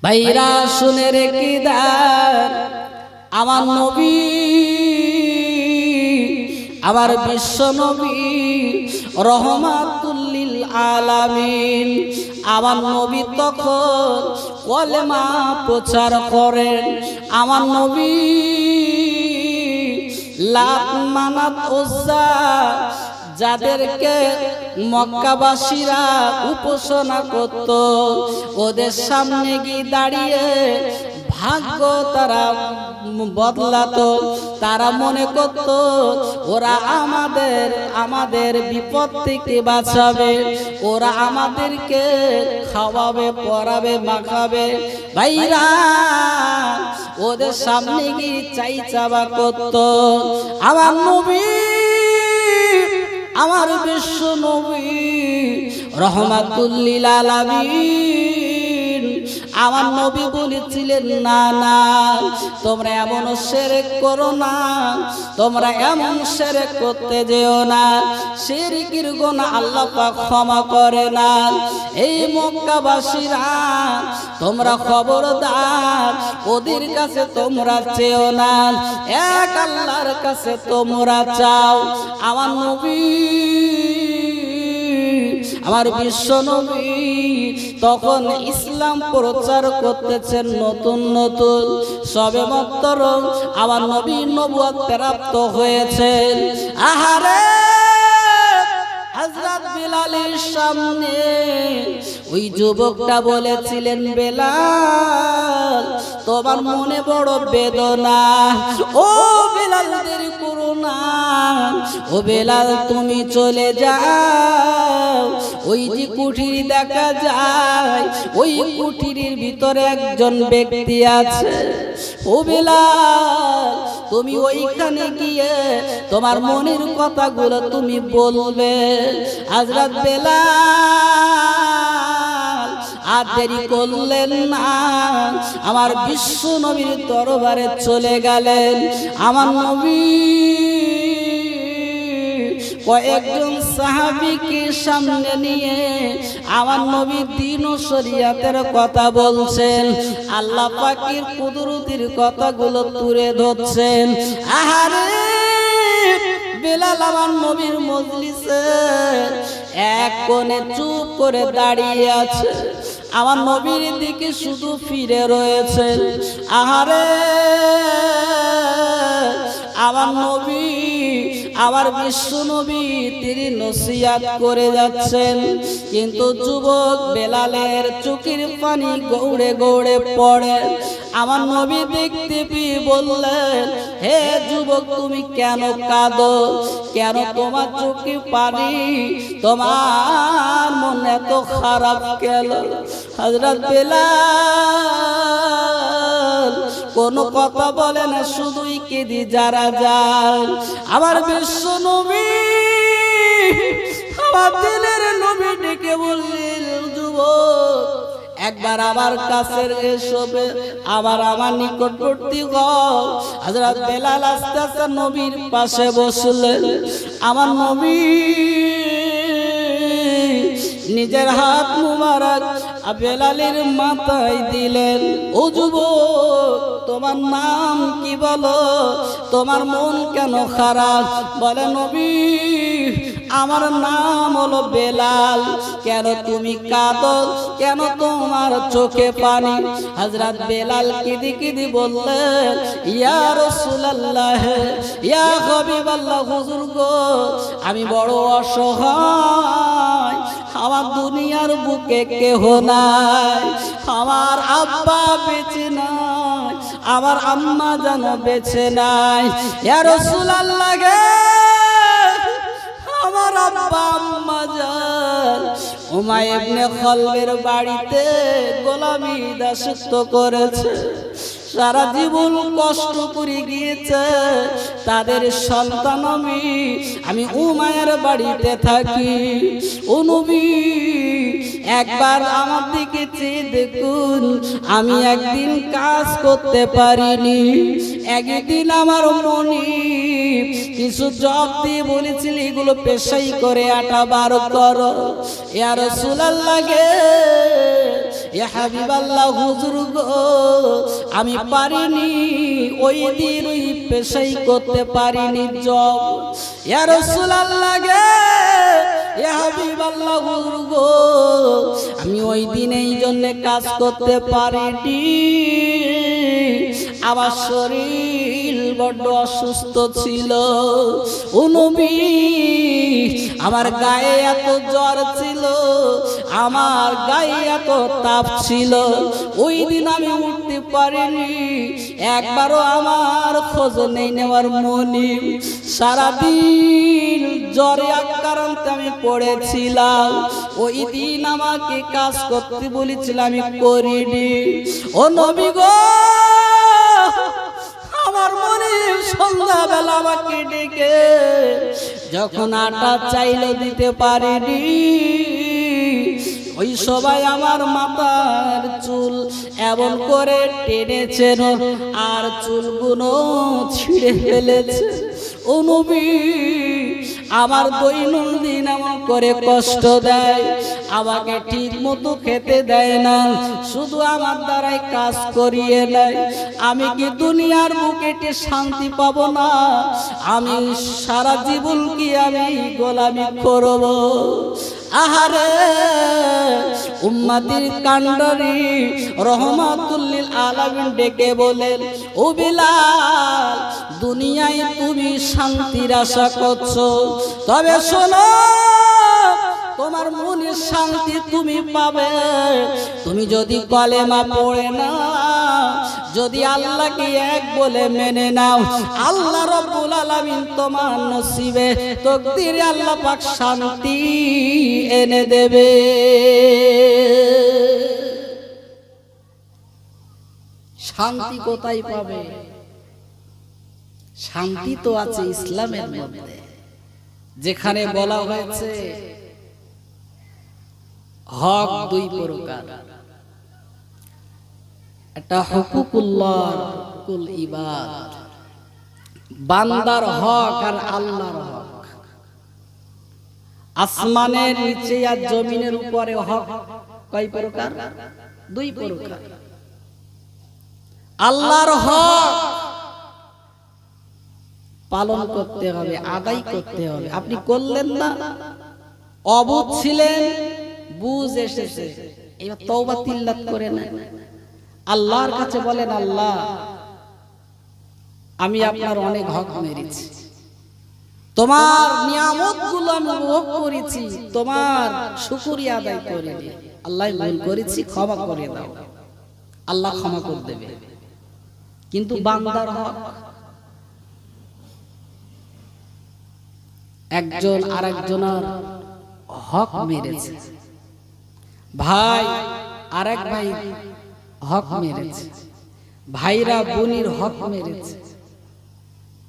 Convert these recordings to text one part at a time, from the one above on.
ভাইরা শুনে রেখে দেন, আমার নবী, আমার বিশ্ব নবী রহমাতুল লিল আলামিন, আমার নবী তখন কলেমা প্রচার করেন। আমার নবী লাত মানাত উজ্জা যাদেরকে মক্কাবাসীরা উপাসনা করত, ওদের সামনে গিয়ে দাঁড়িয়ে ভাগ্য তারা বদলাতো। তারা মনে করত ওরা আমাদের বিপদ থেকে বাঁচাবে, ওরা আমাদেরকে খাওয়াবে, পরাবে, মাখাবে। ভাইরা ওদের সামনে গিয়ে চাই চাওয়া করত। আমার নবী, আমার বিশ্ব নবী রহমাতুল লিল আলামিন, আমার নবী বলেছিলেন, না না, তোমরা এমন শিরক করো না, তোমরা এমন শিরক করতে যেও না, শিরকের গুনাহ আল্লাহ পাক ক্ষমা করে না। এই মক্কাবাসীরা তোমরা খবরদার, ওদের কাছে তোমরা চেও না, এক আল্লাহর কাছে তোমরা চাও। আমার নবী, আমার বিশ্ব নবী তখন ইসলাম প্রচার করতেছেন নতুন নতুন, সবে মাত্র আমার নবী নবুয়ত প্রাপ্ত হয়েছেন। আহারে হযরত বিলালের সামনে ওই যুবকটা বলেছিলেন, বেলাল তোমার মনে বড় বেদনা, ও বেলাল দেরি করো না, ও বেলাল তুমি চলে যাও, ওই যে কুঠির দেখা যায়, ওই কুঠিরের ভিতরে একজন ব্যক্তি আছে, ও বেলাল তুমি ওইখানে গিয়ে তোমার মনের কথাগুলো তুমি বলবে। হযরত বেলাল আর দেরি করলেন না, আমার বিশ্ব নবীর দরবারে চলে গেলেন। আমার নবী কয়েকজন সাহাবীকে সামনে নিয়ে আমার নবী দ্বীন ও শরীয়তের কথা বলছেন, আল্লাহ পাকের কুদরতের কথাগুলো তুলে ধরছেন। আহারে বেলাল আমার নবীর মজলিসে এক কোণে চুপ করে দাঁড়িয়ে আছে, আমার নবীর দিকে শুধু ফিরে রয়েছেন। আহারে আমার নবী, আমার বিশ্ব নবী তিনি নসিহত করে যাচ্ছেন, কিন্তু যুবক বেলালের চোখের পানি গৌড়ে গৌড়ে পড়ে। আমার নবী দেখতে পেয়ে বললেন, হে যুবক তুমি কেন কাঁদো, কেন তোমার চোখে পানি, তোমার মন এত খারাপ কেন? হযরত বেলাল কোনো কথা বলে না, শুধুই কেঁদে যারা যায়। আমার বিশ্ব নবী, আমার দিলের নবী ডেকে বললেন, যুবক একবার আমার কাছে এসো, আমার নিকটবর্তী হও। হযরত বেলাল আস্তে আস্তে নবীর পাশে বসলেন। আমার নবী নিজের হাত মুবারক বেলালের মাথায় দিলেন। ও যুবক তোমার নাম কি বলো, তোমার মন কেন খারাপ? বলে নবী আমার নাম হলো বেলাল। কেন তুমি কাঁদো, কেন তোমার চোখে পানি? হযরত বেলাল কেঁদে কেঁদে বললেন, ইয়া রাসূলুল্লাহ, ইয়া হাবিবাল্লাহ, হুজুর গো আমি বড় অসহায়, আমার দুনিয়ার বুকে কেহ নাই, আমার আব্বা বেঁচে নাই, আমার আম্মা যেন বেঁচে নাই। ইয়া রাসূলুল্লাহ গে আমার আব্বা আম্মা জান উমাইয়া ইবনে খালবের বাড়িতে গোলামি দাসত্ব করেছে, সারা জীবন কষ্ট করে গিয়েছে, তাদের সন্তান আমি উমাইয়ার বাড়িতে থাকি। ও নবী একবার আমার দিকে চেয়ে দেখুন, আমি একদিন কাজ করতে পারিনি, একদিন আমার মনে কিছু জব দিয়ে বলেছিল এগুলো পেশাই করে আটা বার করো। ইয়া রাসূলুল্লাহ গে ইয়া হাবিবাল্লাহ হুজুর গো আমি পারিনি ওই দিন ওই পেশাই করতে পারিনি জব। ইয়া রাসূলুল্লাহ গে ইয়া হাবিবাল্লাহ হুজুর গো আমি ওই দিন এই জন্য কাজ করতে পারিনি, আমার শরীর বড্ড অসুস্থ ছিল। ও নবী আমার গায়ে এত জ্বর ছিল, আমার গায়ে এত তাপ ছিল, ওই দিন আমি উঠতে পারিনি, একবারও আমার খোঁজ নেই নেওয়ার মনি। সারাদিন জ্বরে আক্রান্ত আমি পড়েছিলাম, ওই দিন আমাকে কাজ করতে বলেছিলাম আমি করিনি। ও নবী গো আমার মনে সন্ধ্যাবেলা আমাকে ডেকে যখন আটা চাইল দিতে পারিনি, ওই সবাই আমার মাথার চুল এমন করে টেনেছেন আর চুলগুলো ছিঁড়ে ফেলেছে। ও নবী আমার দৈনন্দিন এমন করে কষ্ট দেয়, আমাকে ঠিক মতো খেতে দেয় না, শুধু আমার দ্বারাই কাজ করিয়ে নেয়। আমি কি দুনিয়ার বুকেটে শান্তি পাবো না? আমি সারা জীবন কি আমি গোলামি করব? আহারে উম্মতির কান্ডারি রহমাতুল লিল আলামিন ডেকে বলেন, ও বিলাল দুনিয়ায় তুমি শান্তির আশা করছো, তবে শোনো তোমার মনের শান্তি তুমি পাবে তুমি যদি কলেমা পড়ে না, যদি আল্লাহকে এক বলে মেনে নাও, আল্লাহ রাব্বুল আলামিন তোমার নসিবে তকদিরে আল্লাহ পাক শান্তি এনে দেবে। শান্তি কোথায় পাবে? শান্তি তো আছে ইসলামের মধ্যে, যেখানে বলা হয়েছে হক দুই প্রকার, একটা হুকুকুল্লাহ কুল ইবাদ, বান্দার হক আর আল্লাহর হক। আসমানের নিচে আর জমিনের উপরে হক কয় প্রকার? দুই প্রকার। আল্লাহর হক পালন করতে হবে, আদায় করতে হবে। আপনি করলেন না, অবুঝ ছিলেন, বুঝ এসেছে, এবার তওবা তিল্লাত করে নেন, আল্লাহর কাছে বলেন, আল্লাহ আমি আপনার অনেক হক মেরেছি, তোমার নিয়ামতগুলো আমি ভোগ করেছি, তোমার শুকরিয়া আদায় করিনি, আল্লাহ ভুল করেছি ক্ষমা করে দাও। আল্লাহ ক্ষমা করে দেবে। কিন্তু বান্দার হক, একজন আরেকজনের হক মেরেছে, ভাই আরেক ভাই হক মেরেছে, ভাইরা বোনের হক মেরেছে,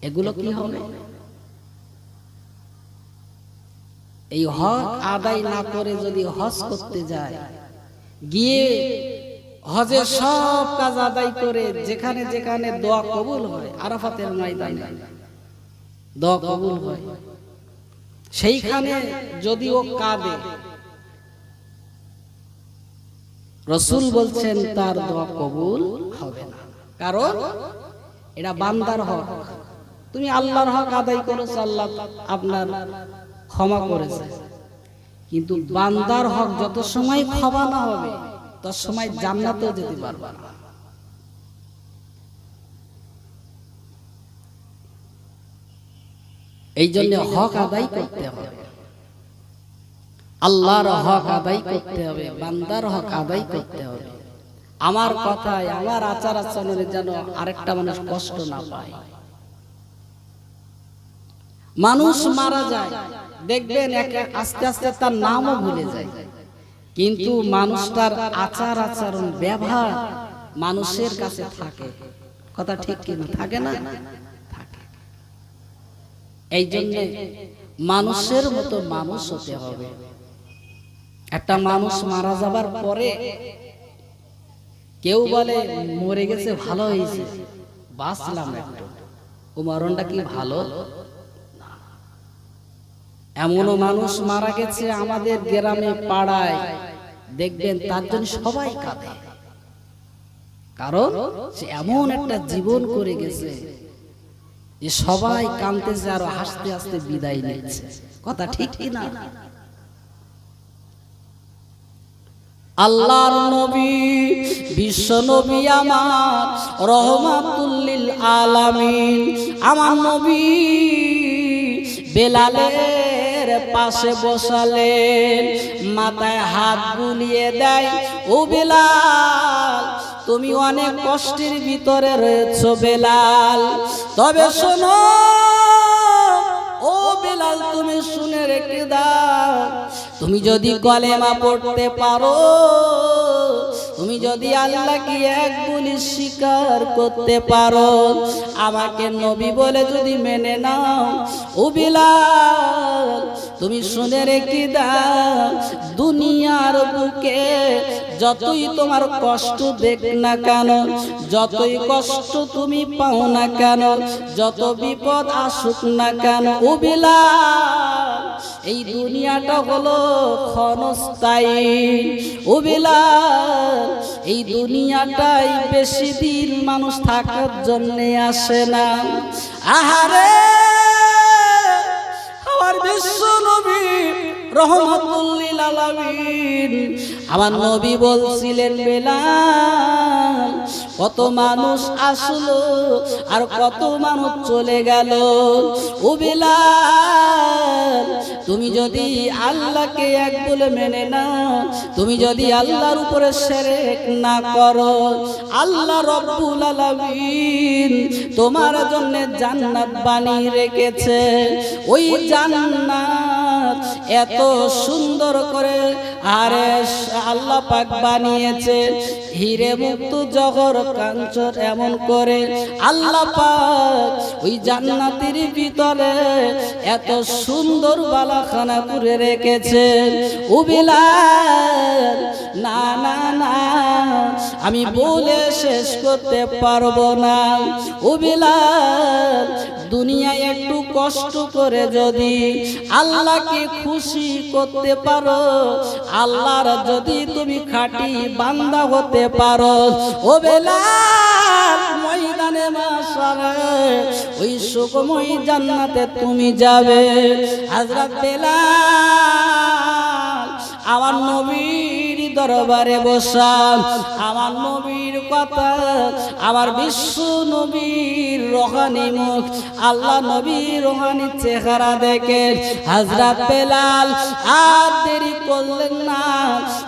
এগুলো কি হবে? এই হক আদায় না করে যদি হজ করতে যায়, গিয়ে হজের সব কাজ আদায় করে যেখানে যেখানে দোয়া কবুল হয়, আরাফাতের ময়দানে দোয়া কবুল হয়, সেইখানে যদি ও কাঁদে, রাসূল বলছেন তার দোয়া কবুল হবে না, কারণ এটা বান্দার হক। তুমি আল্লাহর হক আদায় করেছো, আল্লাহ আপনার ক্ষমা করেছে, কিন্তু বান্দার হক যত সময় ক্ষমা না হবে তত সময় জান্নাতেও যেতে পারবে না। এই জন্য হক আদায় করতে হবে, আল্লাহর হক আদায় করতে হবে, বান্দার হক আদায় করতে হবে। আমার কথায়, আমার আচার আচরণে যেন আরেকটা মানুষ কষ্ট না পায়। মানুষ মারা যায়, দেখবেন আস্তে আস্তে তার নামও ভুলে যায়, কিন্তু মানুষটার আচার আচরণ ব্যবহার মানুষের কাছে থাকে। কথা ঠিক কিনা? থাকে না? থাকে। এই জন্য মানুষের মতো মানুষ হতে হবে। একটা মানুষ মারা যাবার পরে কেউ বলে মরে গেছে ভালো হয়েছে, বাঁচলাম একটু, ও মরণটা কি ভালো? এমনও মানুষ মারা গেছে আমাদের গ্রামে পাড়ায়, দেখবেন তার জন্য সবাই কাঁদে, কারণ সে এমন একটা জীবন করে গেছে যে সবাই কাঁদতেছে আর হাসতে হাসতে বিদায় নিচ্ছে। কথা ঠিক কি না? আল্লাহর নবী, বিশ্ব নবী আমার রহমাতুল লিল আলামিন, আমার নবী বেলালের পাশে বসালেন, মাথায় হাত বুলিয়ে দেয়, ও বেলাল তুমি অনেক কষ্টের ভিতরে রয়েছো বেলাল, তবে শোনো ও বেলাল তুমি শুনে রেখে দাও, তুমি যদি কলেমা পড়তে পারো, তুমি যদি আল্লাহকে এক বলে স্বীকার করতে পারো, আমাকে নবী বলে যদি মেনে নাও, ও বেলাল তুমি শুনে রেখে দাও, দুনিয়ার বুকে যতই তোমার কষ্ট দেখ না কেন, যতই কষ্ট তুমি পাও না কেন, যত বিপদ আসুক না কেন, ও বেলাল এই দুনিয়াটা হলো ক্ষণস্থায়ী, ও বেলাল এই দুনিয়াটাই বেশি দিন মানুষ থাকার জন্য আসে না। আহারে আমার বিশ্ব নবী রহমাতুল লিল আলামিন, আমার নবী বলছিলেন বেলাল কত মানুষ আসলো আর কত মানুষ চলে গেল, ও বেলাল তুমি যদি আল্লাহকে এক বলে মেনে নাও, তুমি যদি আল্লাহর উপরে শিরক না করো, আল্লাহ রব্বুল আলামিন তোমার জন্য জান্নাত বানিয়ে রেখেছে, ওই জান্নাত এত সুন্দর করে আরে আল্লাহ পাক বানিয়েছে, হিরে মুক্ত জহর কাঞ্চন এমন করে আল্লাহ পাক ওই জান্নাতের ভিতরে এত সুন্দর বালাখানা করে রেখেছে, ও বেলাল না না না আমি বলে শেষ করতে পারবো না, ও বেলাল দুনিয়ায় একটু কষ্ট করে যদি আল্লাহকে খুশি করতে পারো, আল্লাহর যদি তুমি খাঁটি বান্দা হতে পারো, ও বেলাল ময়দানে মাশারে ওই সুখময় জান্নাতে তুমি যাবে। হযরত বেলাল আমার নবীর দরবারে বসা, আমার নবীর কথা, আমার বিশ্ব নবীর রোহানি মুখ, আল্লাহ নবীর রোহানি চেহারা দেখে হযরত বেলাল আর দেরি করলেন না,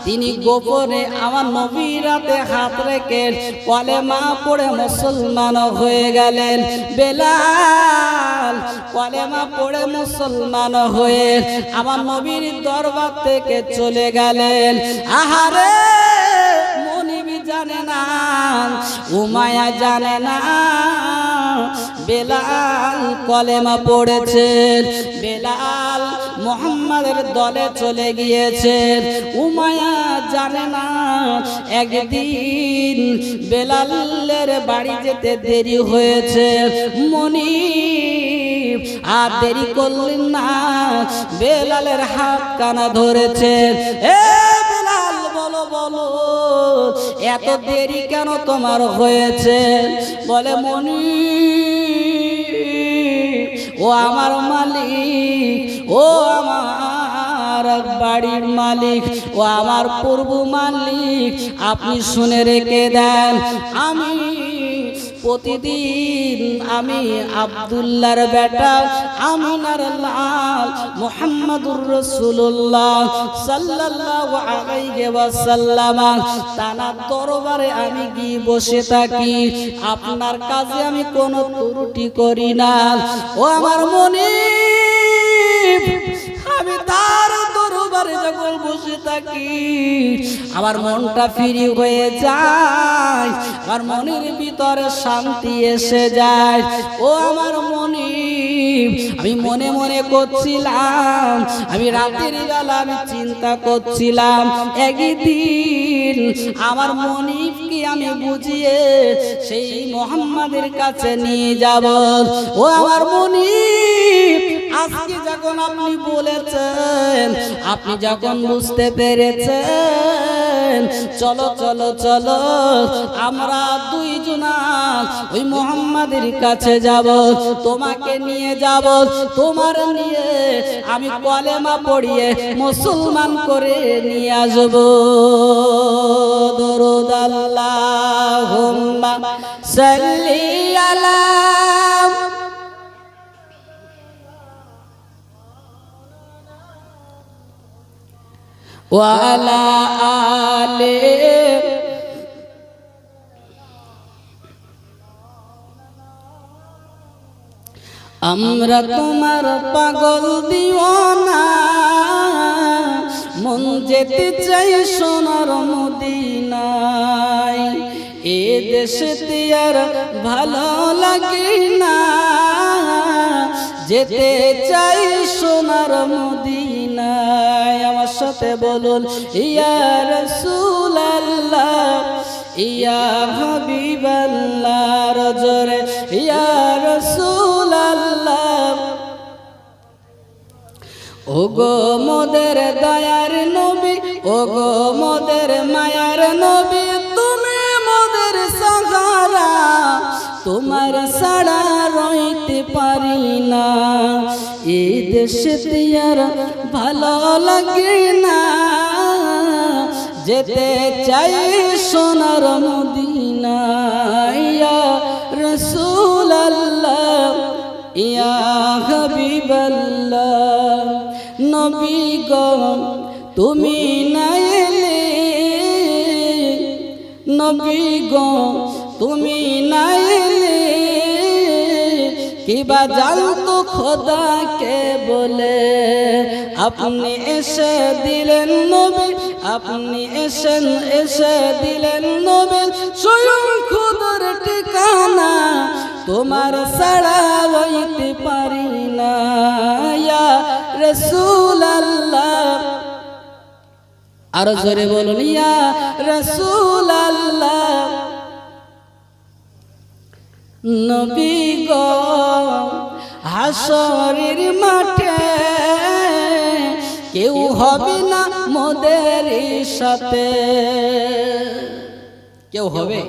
তিনি গোপনে আমার নবীর হাতে হাত রেখে কলেমা পড়ে মুসলমান হয়ে গেলেন। বেলাল কলেমা পড়ে মুসলমান হয়ে আমার নবীর দরবার থেকে চলে গেলেন। আহারে মনিবি জানে না, উমায়া জানে না বেলাল কলেমা পড়েছে, বেলাল মুহাম্মাদের দলে চলে গিয়েছে, উমায়া জানে না একদিন বেলালের বাড়ি যেতে দেরি হয়েছে, মনিব আর দেরি করলেন না, বেলালের হাত কানা ধরেছে, এ বেলাল বলো বলো এত দেরি কেন তোমার হয়েছে? বলে মনিব ও আমার মালিক, ও আমার বাড়ির মালিক, ও আমার পূর্ব মালিক, আপনি শুনে রেখে দেন, আমি প্রতিদিন আমি আব্দুল্লাহর বেটা আমিনার লাল মুহাম্মাদুর রাসূলুল্লাহ সাল্লাল্লাহু আলাইহি ওয়াসাল্লাম তানার দরবারে আমি গিয়ে বসে থাকি, আপনার কাজে আমি কোনো ত্রুটি করি না। ও আমার মনিব আমি তার দরবারে যখন বসে থাকি আমার মনটা ফ্রি হয়ে যায়, আমার মনের ভিতরে শান্তি এসে যায়। ও আমার মনিব আমি মনে মনে করছিলাম, আমি রাতের বেলা আমি চিন্তা করছিলাম একদিন আমার মনিবকে আমি বুঝিয়ে সেই মুহাম্মাদের কাছে নিয়ে যাব। ও আমার মনিব আজকে যখন আপনি বলেছেন, আপনি যখন বুঝতে পেরেছেন বলেন চলো চলো চলো আমরা দুইজনা ওই মুহাম্মাদের কাছে যাব, তোমাকে নিয়ে যাব, তোমার নিয়ে আমি কলেমা পড়িয়ে মুসলমান করে নিয়ে আসব। দরুদ আল্লাহুম্মা সাল্লি আলা ওয়া আলা আলি আমরা তোমার পাগল দিওয়ানা, মন যেতে চাই সোনার মদিনায়, এ দেশেতে আর ভালো লাগে না, যেতে চাই সোনার মদিনায়। আমার সাথে বলুন ইয়া রাসূলুল্লাহ ইয়া হাবিবাল্লাহ, রজরে ইয়া রাসূলুল্লাহ। ওগো মোদের দয়ার নবী, ওগো মোদের মায়ার নবী, তুমি মোদের সাহারা, তোমার ছাড়া রইতে পারি না, এই দেশে আর ভালো লাগে না, যেতে চাই সোনার মদিনা। ইয়া রাসূলুল্লাহ ইয়া হাবিবাল্লাহ, নবী গো তুমি না এলে, নবী গো তুমি না এলে, কিবা জানতো খোদা কে বলে, আপনি এসে দিলেন নবী, আপনি এসে দিলেন নবী, স্বয়ং খোদার ঠিকানা, তোমার ছাড়া হইতে পারি না। ইয়া রাসূলুল্লাহ, আরো জোরে বলুন ইয়া রাসূলুল্লাহ। নবী গো হাসরের মাঠে কেউ হবে না মোদের সাথে, কেউ হবে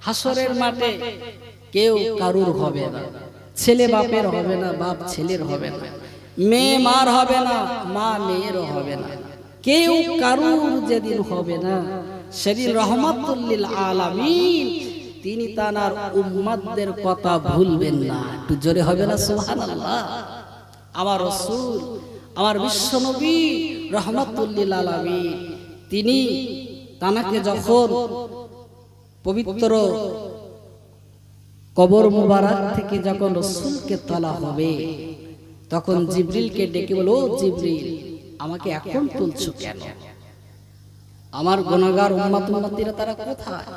হাসরের মাঠে, কেউ কারুর হবে না, ছেলে বাপের হবে না, বাপ ছেলের হবে না, মেয়ে মার হবে না, মা মেয়ের হবে না, কেউ কারুর যেদিন হবে না, সেদিন রহমাতুল লিল আলামিন তিনি তার উম্মতদের কথা ভুলবেন না। একটু জোরে হবে না সুবহানাল্লাহ। আমার রাসূল, আমার বিশ্ব নবী রহমাতুল লিল আলামিন, তিনি তানাকে যখন পবিত্র কবর মুবারক থেকে যখন রাসূলকে তোলা হবে, তখন জিবরিলকে ডেকে বলো, ও জিবরিল আমাকে এখন তুলছো কেন? আমার গুনাহগার উম্মত উম্মতিরা তারা কোথায়,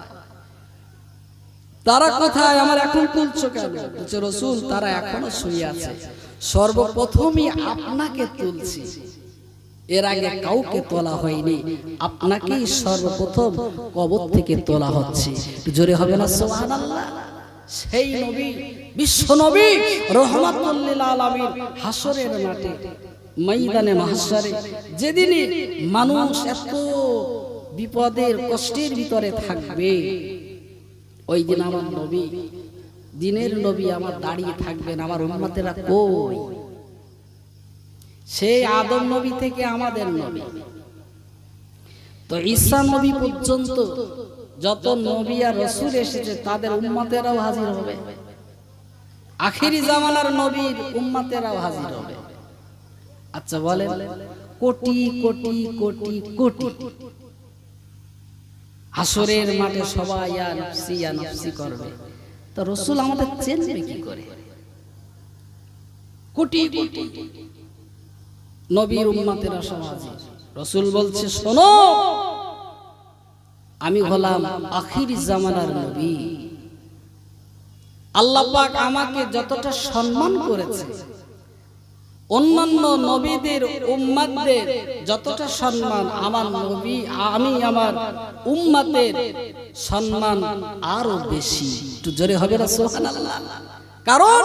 তারা কোথায়, আমার এখন তুলছো কেন? বলছে রাসূল তারা এখনো শুয়ে আছে, সর্বপ্রথমই আপনাকে তুলছি, এর আগে কাউকে তোলা হয়নি, আপনাকেই সর্বপ্রথম কবর থেকে তোলা হচ্ছে। জোরে হবে না সুবহানাল্লাহ। সেই নবী বিশ্ব নবী রহমাতুল লিল আলামিন হাসরের মাঠে ময়দানে মাহশারে যেদিন মানুষ এত বিপদের কষ্টের ভিতরে থাকবে, ওই দিন আমার নবী, দিনের নবী আমার দাঁড়িয়ে থাকবেন, আমার উম্মতেরা কই? সেই আদম নবী থেকে আমাদের নবী তো ঈসা নবী পর্যন্ত যত নবী আর রাসূল এসেছে তাদের উম্মতেরাও হাজির হবে, আখিরি জামানার নবীর উম্মতেরাও হাজির হবে। আচ্ছা বলেন, কোটি কোটি কোটি কোটি হাসরের মাঠে সবাই ইয়া নফসি ইয়া নফসি করবে, তো রাসূল আমাদের চেনবে কি করে? কোটি কোটি নবীর উম্মতেরা সব হাজির। রাসূল বলছে শোনো, আমি হলাম আখিরি জামানার নবী, আল্লাহ পাক আমাকে যতটা সম্মান করেছে, অন্যান্য নবীদের উম্মতদের যতটা সম্মান আমার নবী, আমি আমার উম্মতের সম্মান আরো বেশি। একটু জোরে হবে না সুবহানাল্লাহ। কারণ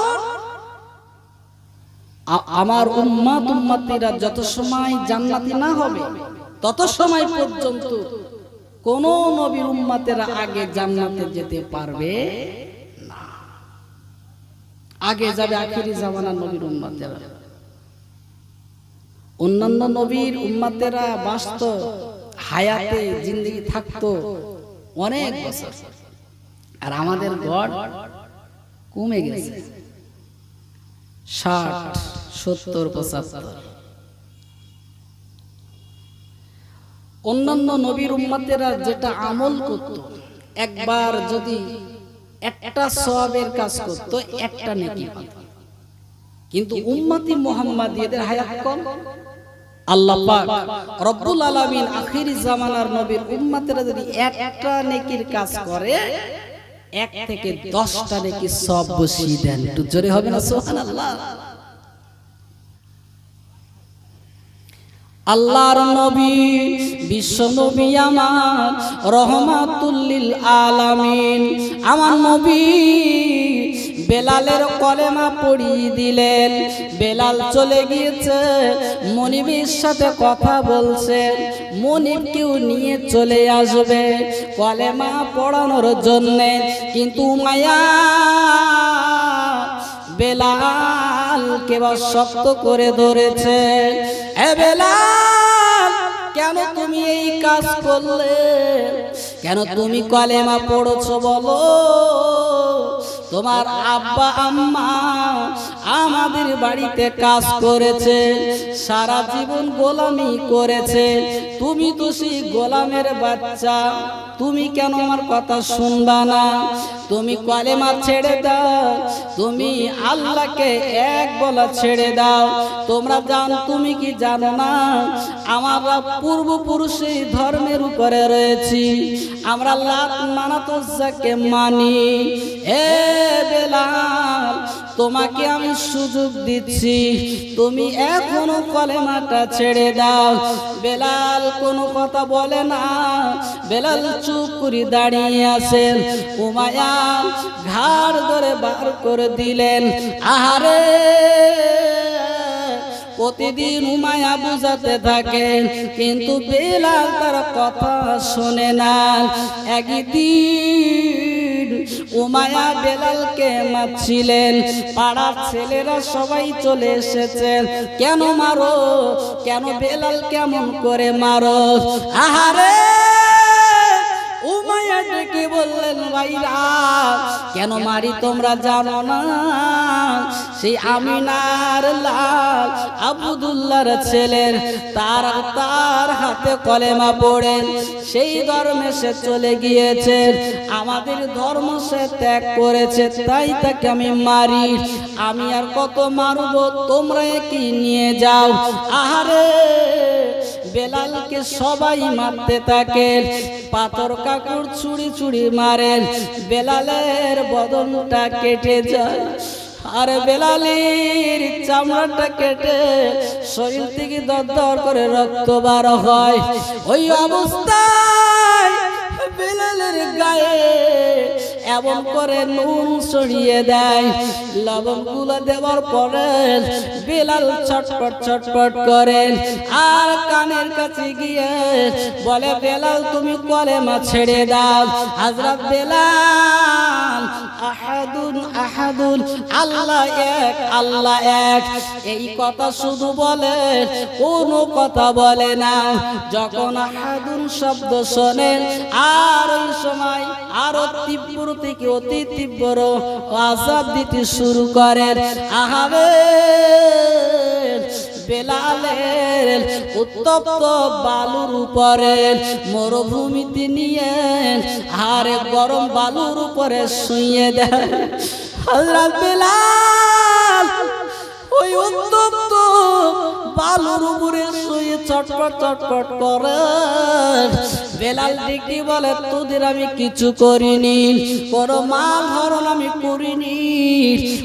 আমার উম্মত উম্মতিরা যত সময় জান্নাতি না হবে তত সময় পর্যন্ত কোন নবীর উম্মতেরা আগে জান্নাতে যেতে পারবে না। আগে যাবে আখিরি জামানার নবীর উম্মতেরা। অন্যান্য নবীর উম্মতেরা বাঁচত, হায়াতে জিন্দেগি থাকতো অনেক বছর, আর আমাদের গড় কমে গেছে 60, 70, 75। অন্যান্য নবীর উম্মতেরা যেটা আমল করত, একবার যদি একটা সওয়াবের কাজ করত একটা নেকি পেত, কিন্তু উম্মতি মুহাম্মাদিদের হায়াত কম। আল্লাহ পাক রব্বুল আলামিন আখিরি জামানার নবীর উম্মতেরা যদি একটা নেকির কাজ করে 1 থেকে 10টা নেকি সওয়াব বসিয়ে দেন। একটু জোরে হবে না সুবহানাল্লাহ। আল্লাহর নবী বিশ্ব নবী আমার রহমাতুল লিল আলামিন, আমার নবী বেলালের কলেমা পড়িয়ে দিলেন। বেলাল চলে গিয়েছে, মনিবের সাথে কথা বলছে, মনিবকেও নিয়ে চলে আসবে কলেমা পড়ানোর জন্যে, কিন্তু মায়া বেলালকে শক্ত করে ধরেছে। এ বেলাল, কেন তুমি এই কাজ করলে? কেন তুমি কলেমা পড়ছো বলো? তোমার আব্বা আম্মা আমাদের বাড়িতে কাজ করেছে, সারা জীবন গোলামি করেছে, তুমি তো সেই গোলামের বাচ্চা, তুমি কেন আমার কথা শুনবা না? তুমি কলেমা ছেড়ে দাও, তুমি আল্লাহকে এক বলা ছেড়ে দাও। তোমরা তুমি কি জানো না আমরা পূর্বপুরুষ এই ধর্মের উপরে রয়েছি, আমরা লাত মানাত উজ্জাকে মানি। এ বেলাল, তোমাকে আমি সুযোগ দিচ্ছি, তুমি এখনো কলেমাটা ছেড়ে দাও। বেলাল কোনো কথা বলে না, বেলাল চুপ করে দাঁড়িয়ে আছেন। উমাইয়া ঘাড় ধরে বার করে দিলেন। আহারে, প্রতিদিন উমাইয়া বুঝাতে থাকেন, কিন্তু বেলাল তার কথা শোনে না। একদিন উমাইয়া বেলালকে মারছিলেন, পাড়ার ছেলেরা সবাই চলে এসেছেন। কেন মারো? কেন বেলাল কেমন করে মারো? আহারে, উমাইয়া ডেকে বললেন, ভাইরা কেন মারি তোমরা জানো না? সেই আমিনার লাল আব্দুল্লাহর ছেলের তার হাতে কলেমা পড়ে সেই ধর্মে সে চলে গিয়েছে, আমাদের ধর্ম সে ত্যাগ করেছে, তাই তাকে আমি মারি। আমি আর কত মারব? তোমরা কি নিয়ে যাও। আহারে, বেলালকে সবাই মারতে থাকে, পাথর কাকুর ছুরি ছুরি মারেন, বেলালের বদনটা কেটে যায়, আর বেলালের চামড়াটা কেটে শরীর থেকে দরদর করে রক্ত বার হয়। ওই অবস্থায় বেলালের গায়ে এমন করে নুন ছড়িয়ে দেয়, লবণগুলো দেওয়ার পরে বেলাল ছটপট ছটপট করেন, আর কানের কাছে গিয়ে বলে, বেলাল তুমি কলেমা ছেড়ে দাও। হযরত বেলাল আহাদুন আহাদুন, আল্লাহ এক, আল্লাহ এক, এই কথা শুধু বলে, কোনো কথা বলে না। যখন আহাদুন শব্দ শোনেন, আর ওই সময় আরো তীব্র থেকে অতি তীব্র আযাব দিতে শুরু করেন। আহারে, বেলালের উত্তপ্ত বালুর উপরে মরুভূমিতে নিয়ে আরে গরম বালুর উপরে শুইয়ে দেয়। হযরত বেলাল ওই উত্তপ্ত বালুর উপরে শুয়ে চটপট চটপট করে। বেলাল ডেকে বলে, তোদের আমি কিছু করিনি, কোনো মাল হরণ আমি করিনি,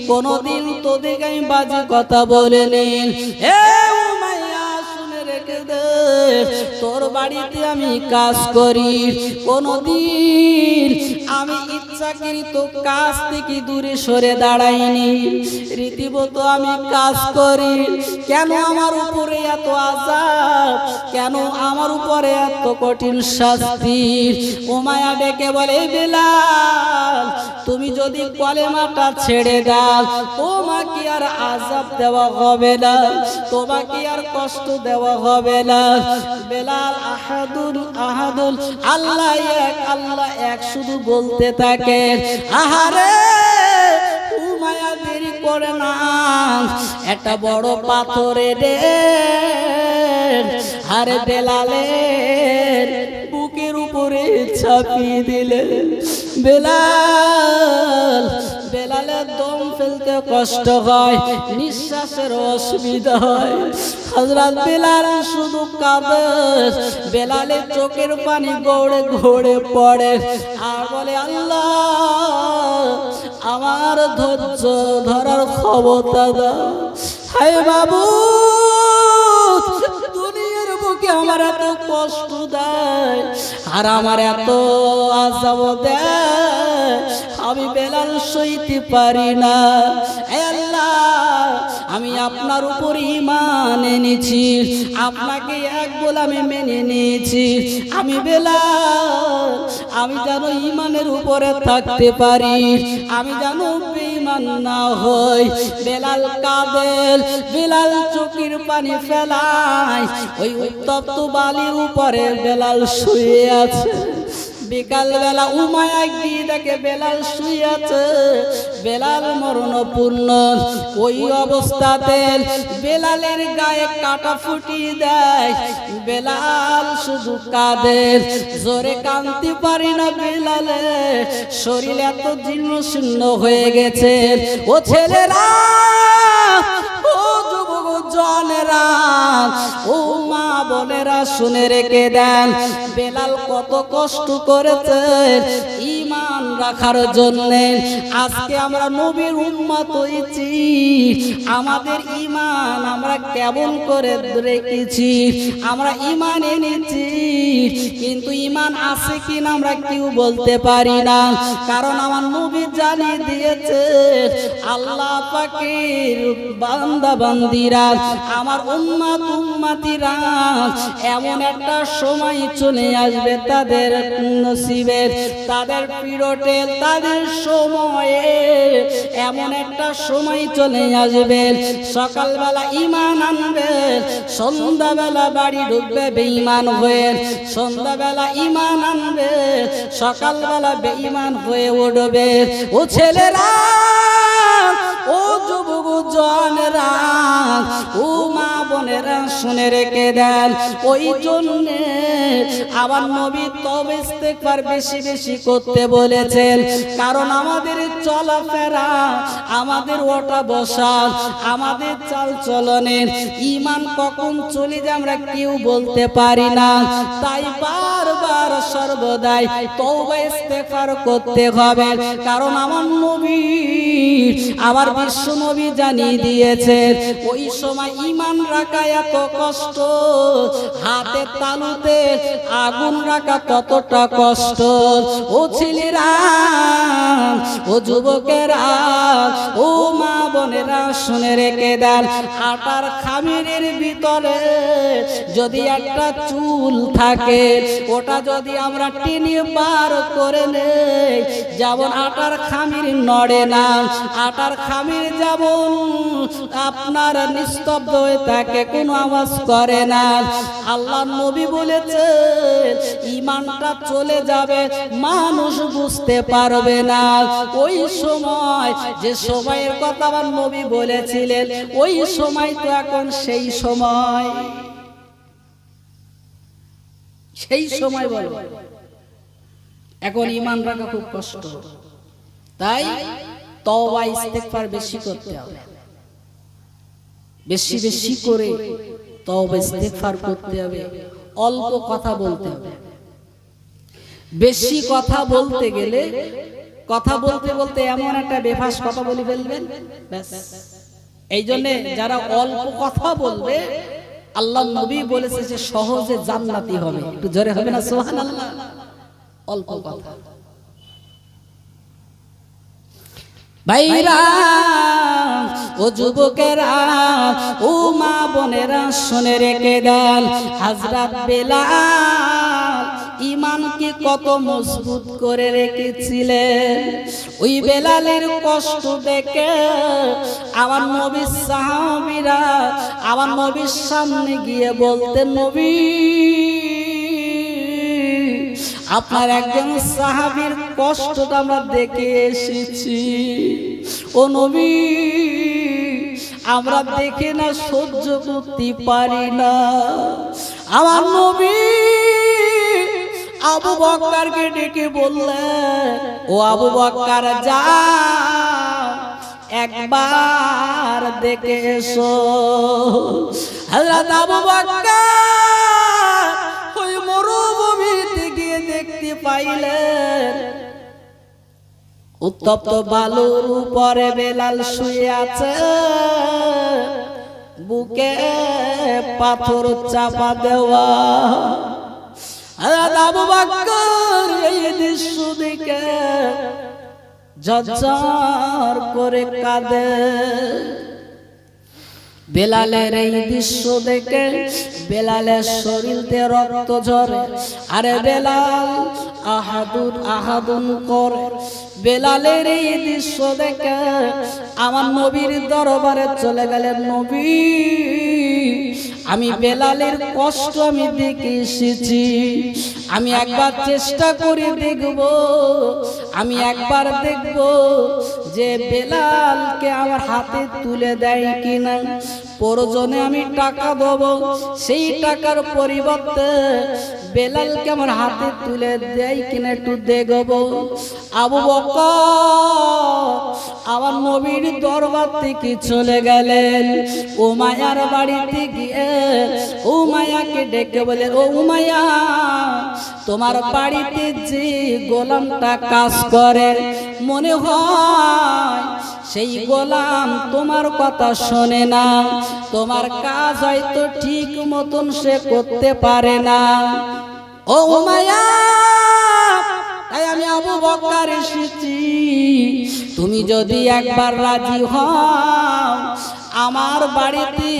কোনদিন তোদেরকে আমি বাজে কথা বলিনি। এ উমাইয়া শুনে রেখে দে, তোর বাড়িতে আমি কাজ করি, কোনদিন আমি ইচ্ছাকৃত কাজ থেকে দূরে সরে দাঁড়াইনি, রীতিমতো আমি কাজ করি। কেন আমার উপরে এত আযাব, কেন আমার উপরে এত কঠিন শাস্তি? উমাইয়া ডেকে বলে, বেলাল তুমি যদি কলেমাটা ছেড়ে দাও তোমাকে আর আযাব দেওয়া হবে না, তোমাকে আর কষ্ট দেওয়া হবে না। বেলাল আহাদুল আহাদুল, আল্লাহ এক, আল্লাহ এক শুধু বলতে থাকে। আহারে উমাইয়া দেরি করে না, একটা বড় পাথরের আরে বেলালের বুকের উপরে চাপিয়ে দিলেন। বেলালের দম ফেলতে কষ্ট হয়, নিঃশ্বাসের অসুবিধা হয়। হযরত বেলাল শুধু কাঁদে, বেলালের চোখের পানি গড়ে গড়ে পড়ে আর বলে, আল্লাহ আমার ধৈর্য ধরার ক্ষমতা দাও। হায় বাবু, দুনিয়ার বুকে আমার এত কষ্ট দেয় আর আমার এত আযাব দেয়, আমি বেলাল সইতে পারি না। হে আল্লাহ, আমি আপনার উপর ঈমান এনেছি, আপনাকে এক বলে আমি মেনে নিয়েছি। আমি বেলাল, আমি যেন ঈমানের উপরে থাকতে পারি, আমি যেন বেঈমান না হই। বেলাল কাঁদেন, বেলাল চোখের পানি ফেলায়, ওই উত্তপ্ত বালির উপরে বেলাল শুয়ে আছে। বিকাল বেলা উমাইয়া গিয়ে দেখে বেলাল শুয়ে আছে, বেলাল মরণপূর্ণ। ওই অবস্থাতে বেলালের গায়ে কাটা ফুটিয়ে দেয়, বেলাল শুধু কাঁদে, জোরে কাঁদতে পারি না। বেলালের শরীর এত জীর্ণ শীর্ণ হয়ে গেছে। ও ছেলেরা, ও যুবক জনেরা, ও মা বোনেরা, শুনে রেখে দেন, বেলাল কত কষ্ট করেছে ঈমান রাখার জন্য। আজকে আমরা নবীর উম্মত হয়েছি, আমাদের ঈমান আমরা কেমন করে রেখেছি? আমরা ঈমান এনেছি, কিন্তু ঈমান আছে কিনা আমরা কেউ বলতে পারি না। কারণ আমার নবী জানিয়ে দিয়েছে, আল্লাহ পাকের বান্দা বান্দিরা, আমার উম্মত উম্মতিরা, এমন একটা সময় চলে আসবে তাদের নসিবের, তাদের পিরোটে, তাদের সময়ে এমন একটা সময় চলে আসবে, সকালবেলা ঈমান আনবে, সন্ধ্যাবেলা বাড়ি ঢুকবে বেঈমান হয়ে। সন্ধ্যাবেলা ঈমান আনবে, সকালবেলা বেঈমান হয়ে উঠবে। ও ছেলেরা, ও যুবক জনেরা, ও মা বোনেরা, শুনে রেখে দেন। ওই জন্যে আবার নবী তওবা ইস্তেগফার বেশি বেশি করতে বলেছেন। কারণ আমাদের চলাফেরা, আমাদের ওঠা বসা, আমাদের চাল চলনের ঈমান কখন চলে যায় আমরা কেউ বলতে পারি না। তাই বারবার সর্বদাই তওবা ইস্তেগফার করতে হবে। কারণ আমার নবী, আমার বিশ্ব নবী জানিয়ে দিয়েছেন, ওই সময় ঈমান রাখা এত কষ্ট, হাতের তালুতে আগুন রাখা কতটা কষ্ট। ও ছেলেরা, ও যুবকেরা, ও মা বোনেরা, শুনে রেখে দেন, আটার খামিরের ভিতরে যদি একটা চুল থাকে, ওটা যদি আমরা টেনে বার করে নেই, যেমন আটার খামির নড়ে না, আটার খামির যেমন আপনার নিস্তব্ধ হয়ে থাকে, কোনো আওয়াজ করে না। আল্লাহ নবী বলেছে, ঈমানটা চলে যাবে, মানুষ বুঝতে পারবে না। ওই সময়, যে সময়ের কথা আমার নবী বলেছিলেন, ওই সময় তো এখন সেই সময়, সেই সময় বলো, এখন ঈমান রাখা খুব কষ্ট। তাই তওবা ইস্তেগফার বেশি করতে হবে, বেশি বেশি করে তওবা ইস্তেগফার করতে হবে। অল্প কথা বলতে হবে। বেশি কথা বলতে গেলে, কথা বলতে বলতে এমন একটা বেফাস কথা বলে ফেলবেন, ব্যাস। এই জন্য যারা অল্প কথা বলবে আল্লাহ নবী বলেছে যে সহজে জান্নাতি হবে। একটু জোরে হবে না সুবহানাল্লাহ? অল্প কথা ভাইরা, ও যুবকেরা, ও মা বোনেরা, শুনে রেখে দেন, হযরত বেলাল ঈমানকে কত মজবুত করে রেখেছিলেন। ওই বেলালের কষ্ট দেখে আমার নবীর সাহাবীরা আমার নবীর সামনে গিয়ে বলতেন, নবী, আপনার একজন সাহাবীর কষ্টটা আমরা দেখে এসেছি। ও নবী, আমরা দেখে না সহ্য করতে পারি না। আমার নবী আবু বকরকে ডেকে বললেন, ও আবু বকর, যা একবার দেখে এসো। হযরত আবু বকর ওই মরুভূমিতে গিয়ে দেখতে পাইলেন উত্তপ্ত বালুর উপরে বেলাল শুয়ে আছে, বুকে পাথর চাপা দেওয়া। হযরত আবু বকর এই দৃশ্য দেখে ঝরঝর করে কাঁদে। বেলালের এই দৃশ্য দেখে বেলালের শরীর দিয়ে রক্ত ঝরে। আরে বেলাল আহাদুন আহাদুন করে। বেলালের এই দৃশ্য দেখে আমার নবীর দরবারে চলে গেলেন, নবী, আমি বেলালের কষ্ট আমি দেখে এসেছি, আমি একবার চেষ্টা করে দেখব, আমি একবার দেখব যে বেলালকে আমার হাতে তুলে দেয় কিনা। প্রয়োজনে আমি টাকা দেব, সেই টাকার পরিবর্তে বেলালকে আমার হাতে তুলে দেয় কিনা একটু দেখব। আবু বকর আমার নবীর দরবার থেকে চলে গেলেন উমাইয়ার বাড়িতে গিয়ে উমাইয়াকে ডেকে বলে, ও উমাইয়া, তোমার বাড়িতে যে গোলামটা কাজ করে মনে হয় সেই গোলাম তোমার কথা শোনে না, তোমার কাজ হয়তো ঠিক মতন সে করতে পারে না। ও উমাইয়া, তাই আমি আবু বকর এসেছি, তুমি যদি একবার রাজি হও, আমার বাড়িতে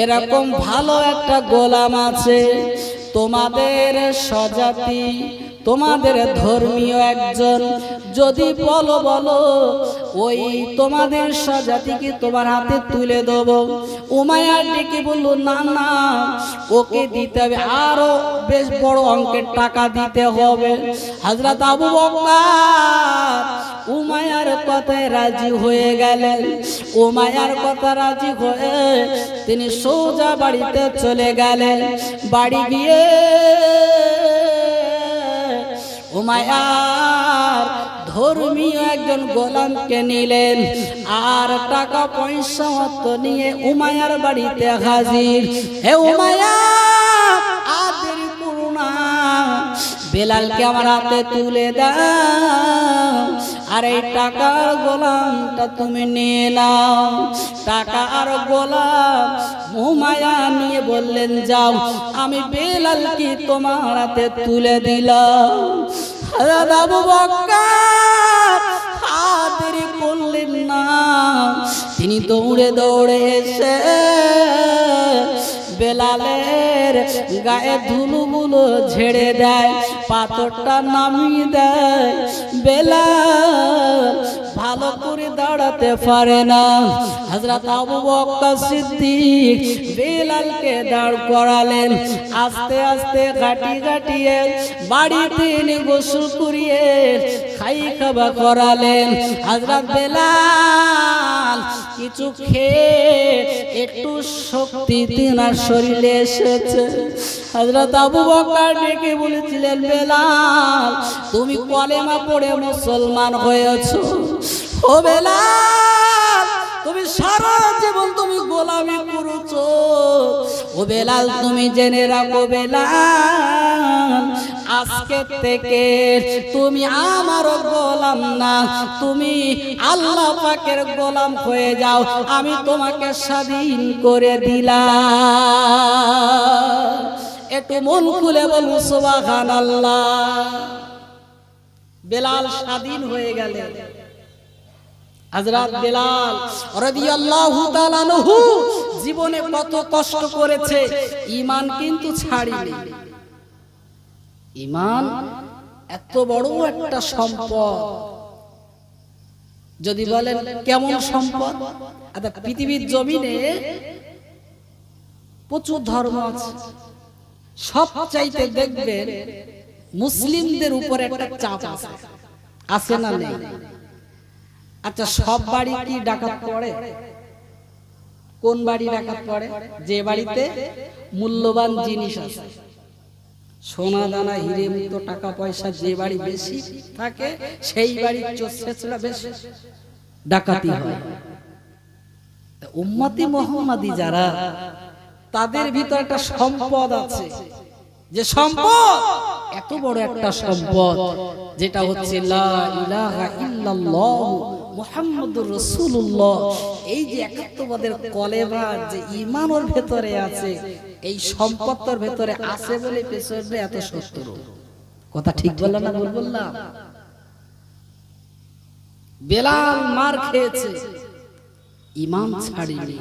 এরকম ভালো একটা গোলাম আছে, তোমাদের স্বজাতি, তোমাদের ধর্মীয় একজন, যদি বলো বলো ওই তোমাদের স্বজাতিকে তোমার হাতে তুলে দেবো। উমাইয়া ডেকে বলল, না না, ওকে দিতে হবে, আরো বেশ বড় অঙ্কের টাকা দিতে হবে। হযরত আবু বকর উমাইয়ার কথায় রাজি হয়ে গেলেন। উমাইয়ার কথা রাজি হয়ে তিনি সোজা বাড়িতে চলে গেলেন। বাড়ি গিয়ে উমাইয়ার ধর্মীয় একজন গোলামকে নিলেন, আর টাকা পয়সা মতো নিয়ে উমাইয়ার বাড়িতে হাজির। হে উমাইয়া, আর দেরি করো না, বেলালকে আমার হাতে তুলে দাও, আর এই টাকার গোলামটা তুমি নিয়ে নাও। টাকা আর গোলাম উমাইয়া নিয়ে বললেন, যাও, আমি বেলালকে তোমার হাতে তুলে দিলাম। হযরত আবু বকর আর দেরি করলেন না, তিনি দৌড়ে দৌড়ে এসে বেলালের গায়ে ধুলোগুলো ঝেড়ে দেয়, পাথরটা নামিয়ে দেয়। বেলাল ভালো করে দাঁড়াতে পারে না। হযরত আবু বকর সিদ্দিক বেলালকে দাঁড় করালেন, আস্তে আস্তে গাটি গাটিয়ে বাড়িতে এনে গোসল করিয়ে খাই খাওয়া করালেন। হযরত বেলাল কিছু খেয়ে একটু শক্তি তিনার শরীরে এসেছে। হযরত আবু বকর ডেকে বলেছিলেন, বেলাল, তুমি কলেমা পড়ে মুসলমান হয়েছো। ও বেলাল, তুমি সারা জীবন তুমি গোলামি করেছো। ও বেলাল, তুমি জেনে রাখো বেলাল, আজকে থেকে তুমি আমার গোলাম না, তুমি আল্লাহ পাকের গোলাম হয়ে যাও, আমি তোমাকে স্বাধীন করে দিলাম। একটু মন খুলে বলুন সুবহানাল্লাহ। বেলাল স্বাধীন হয়ে গেলেন। হযরত বেলাল রাদিয়াল্লাহু তাআলা আনহু জীবনে কত কষ্ট করেছে, ঈমান কিন্তু ছাড়িনি। ঈমান এত বড় একটা সম্পদ। যদি বলেন কেমন সম্পদ, পৃথিবীর জমিনে প্রচুর ধর্ম আছে, সবচাইতে দেখবেন মুসলিমদের উপর একটা চাপ আছে, আছে না নেই? আচ্ছা, সব বাড়ি কি ডাকাত পড়ে? কোন বাড়ি ডাকাত পড়ে? যে বাড়িতে মূল্যবান জিনিস আছে, সোনা দানা হিরে মুক্ত টাকা পয়সা যে বাড়ি বেশি থাকে, সেই বাড়ির চোরছেচড়া বেশি, ডাকাতি হয়। উম্মতি মুহাম্মাদি যারা, তাদের ভিতর একটা সম্পদ আছে, যে সম্পদ এত বড় একটা সম্পদ, যেটা হচ্ছে লা ইলাহা ইল্লাল্লাহ মুহাম্মাদুর রাসূলুল্লাহ। এই যে একাত্মবাদের কলেমা, যে ঈমানের ভেতরে আছে, এই সম্পদের ভেতরে আছে বলে পেছনে এত শত্রু। কথা ঠিক বললাম না ভুল বললাম? বেলাল মার খেয়েছে, ঈমান ছাড়েনি।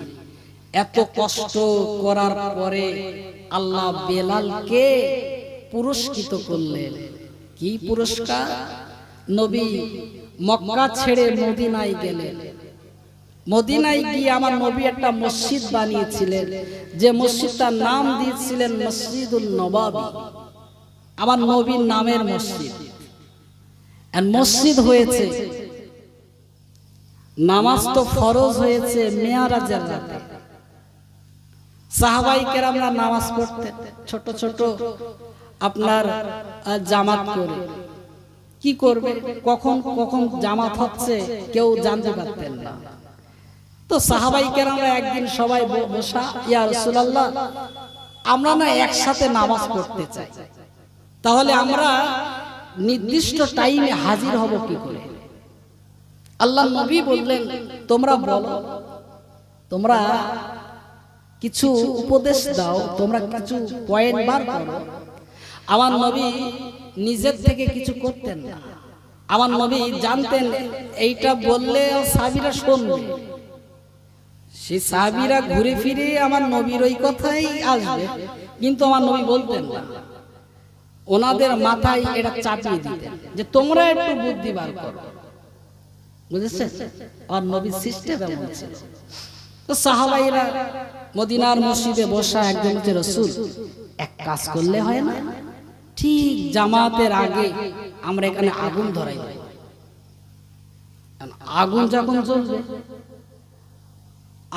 এত কষ্ট করার পরে আল্লাহ বেলালকে পুরস্কৃত করলেন। কি পুরস্কার? নবী মক্কা ছেড়ে মদিনায় গেলেন। মদিনায় গিয়ে আমার নবী একটা মসজিদ বানিয়েছিলেন, যে মসজিদটার নাম দিয়েছিলেন মসজিদুল নববী, আমার নবীর নামের মসজিদ। মসজিদ হয়েছে, নামাজ তো ফরজ হয়েছে মেয়ারাজের রাতে। সাহাবাই কেরামরা নামাজ পড়তেন ছোট ছোট আপনার জামাত করে। কি করবে, কখন কখন জামাত হচ্ছে কেউ জানতে পারতেন না। তো সাহাবাই কেরামরা একদিন সবাই বসা, ইয়া রাসূলুল্লাহ, আমরা না একসাথে নামাজ পড়তে চাই, তাহলে আমরা নির্দিষ্ট টাইমে হাজির হব কি করে? আল্লাহ নবী বললেন, তোমরা বলো, তোমরা কিছু উপদেশ দাও, তোমরা কিছু পয়েন্ট বার করো। আমার নবী নিজের থেকে কিছু করতেন না। আমার নবী জানতেন এইটা বললে সাহাবীরা শুনবে, সেই সাহাবীরা ঘুরে ফিরে আমার নবীর ওই কথাই আসবে, কিন্তু আমার নবী বলতেন না। ওনাদের মাথায় এটা চাপিয়ে দিতেন যে তোমরা একটু বুদ্ধি বার করো। বুঝেছেন? আর নবীর সিস্টেম এমন ছিল। তো সাহাবাইরা মদিনার মসজিদে বসা, একজন হচ্ছে রাসূল, এক কাজ করলে হয় না, ঠিক জামাতের আগে আমরা এখানে আগুন ধরাই দেব। আগুন যখন জ্বলবে,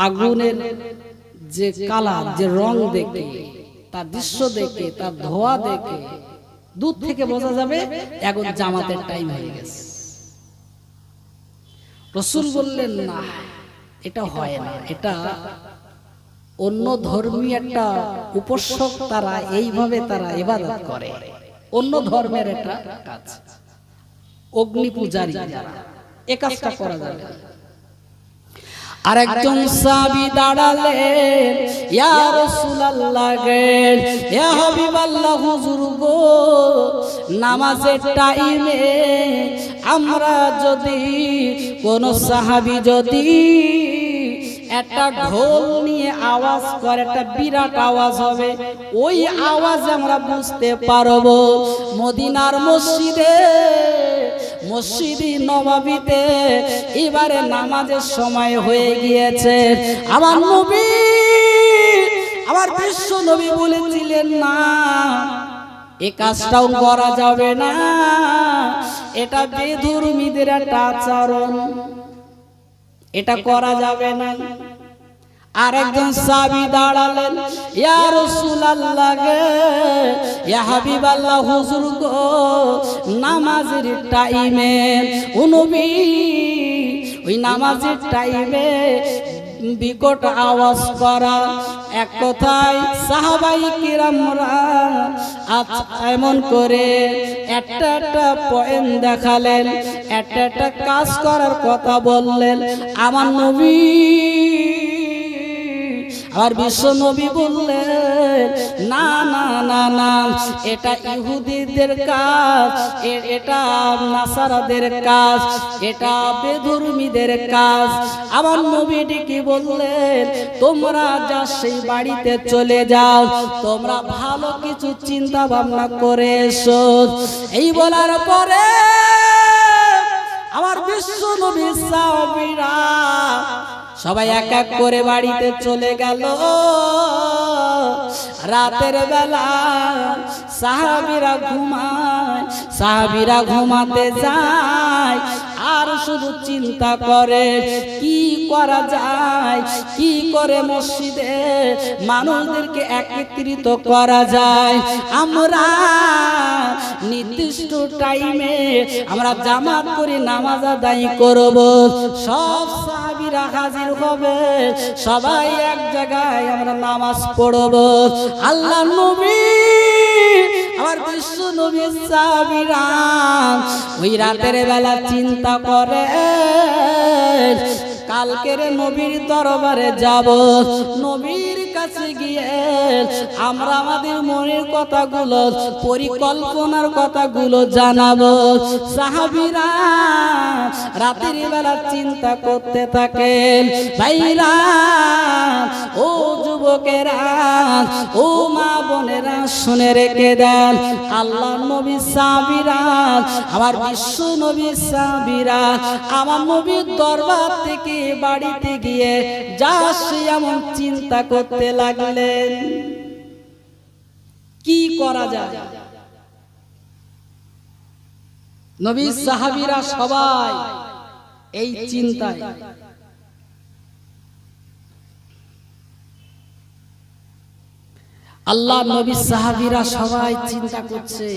আগুনের যে কালার, যে রং দেখে, তার দৃশ্য দেখে, তার ধোঁয়া দেখে দূর থেকে বোঝা যাবে এখন জামাতের টাইম হয়ে গেছে। রাসূল বললেন, না, এটা হয় না, এটা অন্য ধর্মী একটা উপাসক, তারা এইভাবে তারা ইবাদত করে, অন্য ধর্মের একটা কাজ, অগ্নি পূজারী যারা, এ কাজটা করা যাবে না। আরেকজন সাহাবী দাঁড়ালেন, ইয়া রাসূলুল্লাহ গে, ইয়া হাবিবাল্লাহ, হুজুর গো, নামাজের টাইমে আমরা যদি কোন সাহাবী যদি একটা ঢোল নিয়ে আওয়াজ করে, একটা বিরাট আওয়াজ হবে, ওই আওয়াজ আমরা বুঝতে পারবো মদিনার মসজিদে, মসজিদে নববীতে এবারে নামাজের সময় হয়ে গিয়েছে। আমার নবী, আমার বিশ্ব নবী বলেছিলেন, না, এই কাজটাও করা যাবে না, এটা বেধর্মীদের একটা আচরণ, এটা করা যাবে না। আরেকজন সাহাবী দাঁড়ালেন, ইয়া রাসূলুল্লাহ গে, ইয়া হাবিবাল্লাহ, হুজুর গো, নামাজের টাইমে নবী ওই নামাজের টাইমে বিকট আওয়াজ করা। এক কথায় সাহাবাই কিরামরা এমন করে একটা একটা পয়েন্ট দেখালেন, একটা একটা কাজ করার কথা বললেন। আমার নবী, আর বিশ্ব নবী বললেন, না না না না, এটা ইহুদিদের কাজ, এটা নাসারাদের কাজ, এটা বেধর্মীদের কাজ। আমার নবী ডেকে বললেন, তোমরা যা সেই বাড়িতে চলে যাও, তোমরা ভালো কিছু চিন্তা ভাবনা করে এসো। এই বলার পরে আমার বিশ্ব নবী সাহাবীরা সবাই এক এক করে বাড়িতে চলে গেল। রাতের বেলা সাহাবীরা ঘুমায়, সাহাবীরা ঘুমাতে যায় আর শুধু চিন্তা করে কি করা যায়, কি করে মসজিদে মানুষদেরকে একত্রিত করা যায়। আমরা নির্দিষ্ট টাইমে আমরা জামাত করে নামাজ আদায় করব, সব সাহাবীরা হাজির হবে, সবাই এক জায়গায় আমরা নামাজ পড়ব। আল্লাহ নবী, আমার বিশ্ব নবী সাহাবীরা ওই রাতের বেলা চিন্তা করে, কালকের নবীর দরবারে যাব, নবীর কাছে গিয়ে আমরা আমাদের মনের কথাগুলো, পরিকল্পনার কথাগুলো জানাবো। সাহাবীরা রাতের বেলা চিন্তা করতে থাকেন। ভাইরা, ও যুবকেরা, ও মা বোনেরা, শুনে রেখে দেন, আল্লাহ নবী সাহাবীরা, আমার বিশ্ব নবী সাহাবীরা আমার নবীর দরবার থেকে বাড়িতে গিয়ে যা সে এমন চিন্তা করতে লাগলেন, কি করা যায়। নবী সাহাবীরা সবাই এই চিন্তায়। আল্লাহ নবী সাহাবীরা সবাই চিন্তা করছে,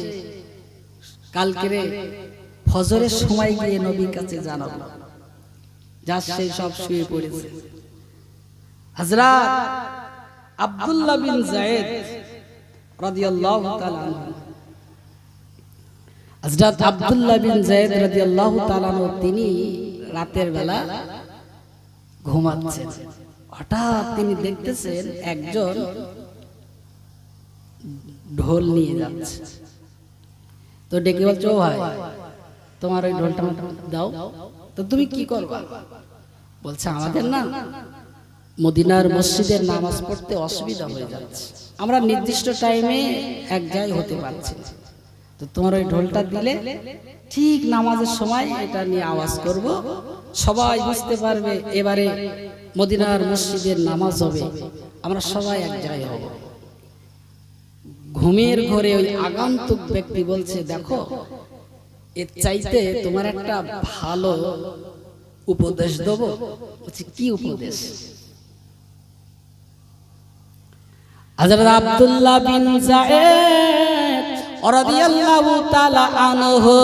কালকে ফজরের সময় গিয়ে নবীর কাছে জানাবো। যা সেই সব শুয়ে পড়েছে। হযরত আব্দুল্লাহ বিন যায়েদ রাদিয়াল্লাহু তাআলা আনহু, হযরত আব্দুল্লাহ বিন যায়েদ রাদিয়াল্লাহু তাআলা আনহু তিনি রাতের বেলা ঘুমাচ্ছেন। হঠাৎ তিনি দেখতেছেন একজন ঢোল নিয়ে যাচ্ছে। তো ডেকে বলছে, ও ভাই, তোমার ওই ঢোলটা দাও। তো তুমি কি করবা? বলছে, আমাদের না মদিনার মসজিদের নামাজ পড়তে অসুবিধা হয়ে যাচ্ছে, আমরা নির্দিষ্ট টাইমে এক জায়গায় হতে পারছি না। তো তোমার ওই ঢোলটা দিলে ঠিক নামাজের সময় এটা নিয়ে আওয়াজ করব, সবাই বুঝতে পারবে এবারে মদিনার মসজিদের নামাজ হবে, আমরা সবাই এক জায়গায় হব। ঘুমের ঘরে ওই আগন্তুক ব্যক্তি বলছে, দেখো, এর চাইতে তোমার একটা ভালো উপদেশ দেবো। বলছে, কি উপদেশ? হযরত আব্দুল্লাহ বিন যায়েদ রাদিয়াল্লাহু তাআলা আনহু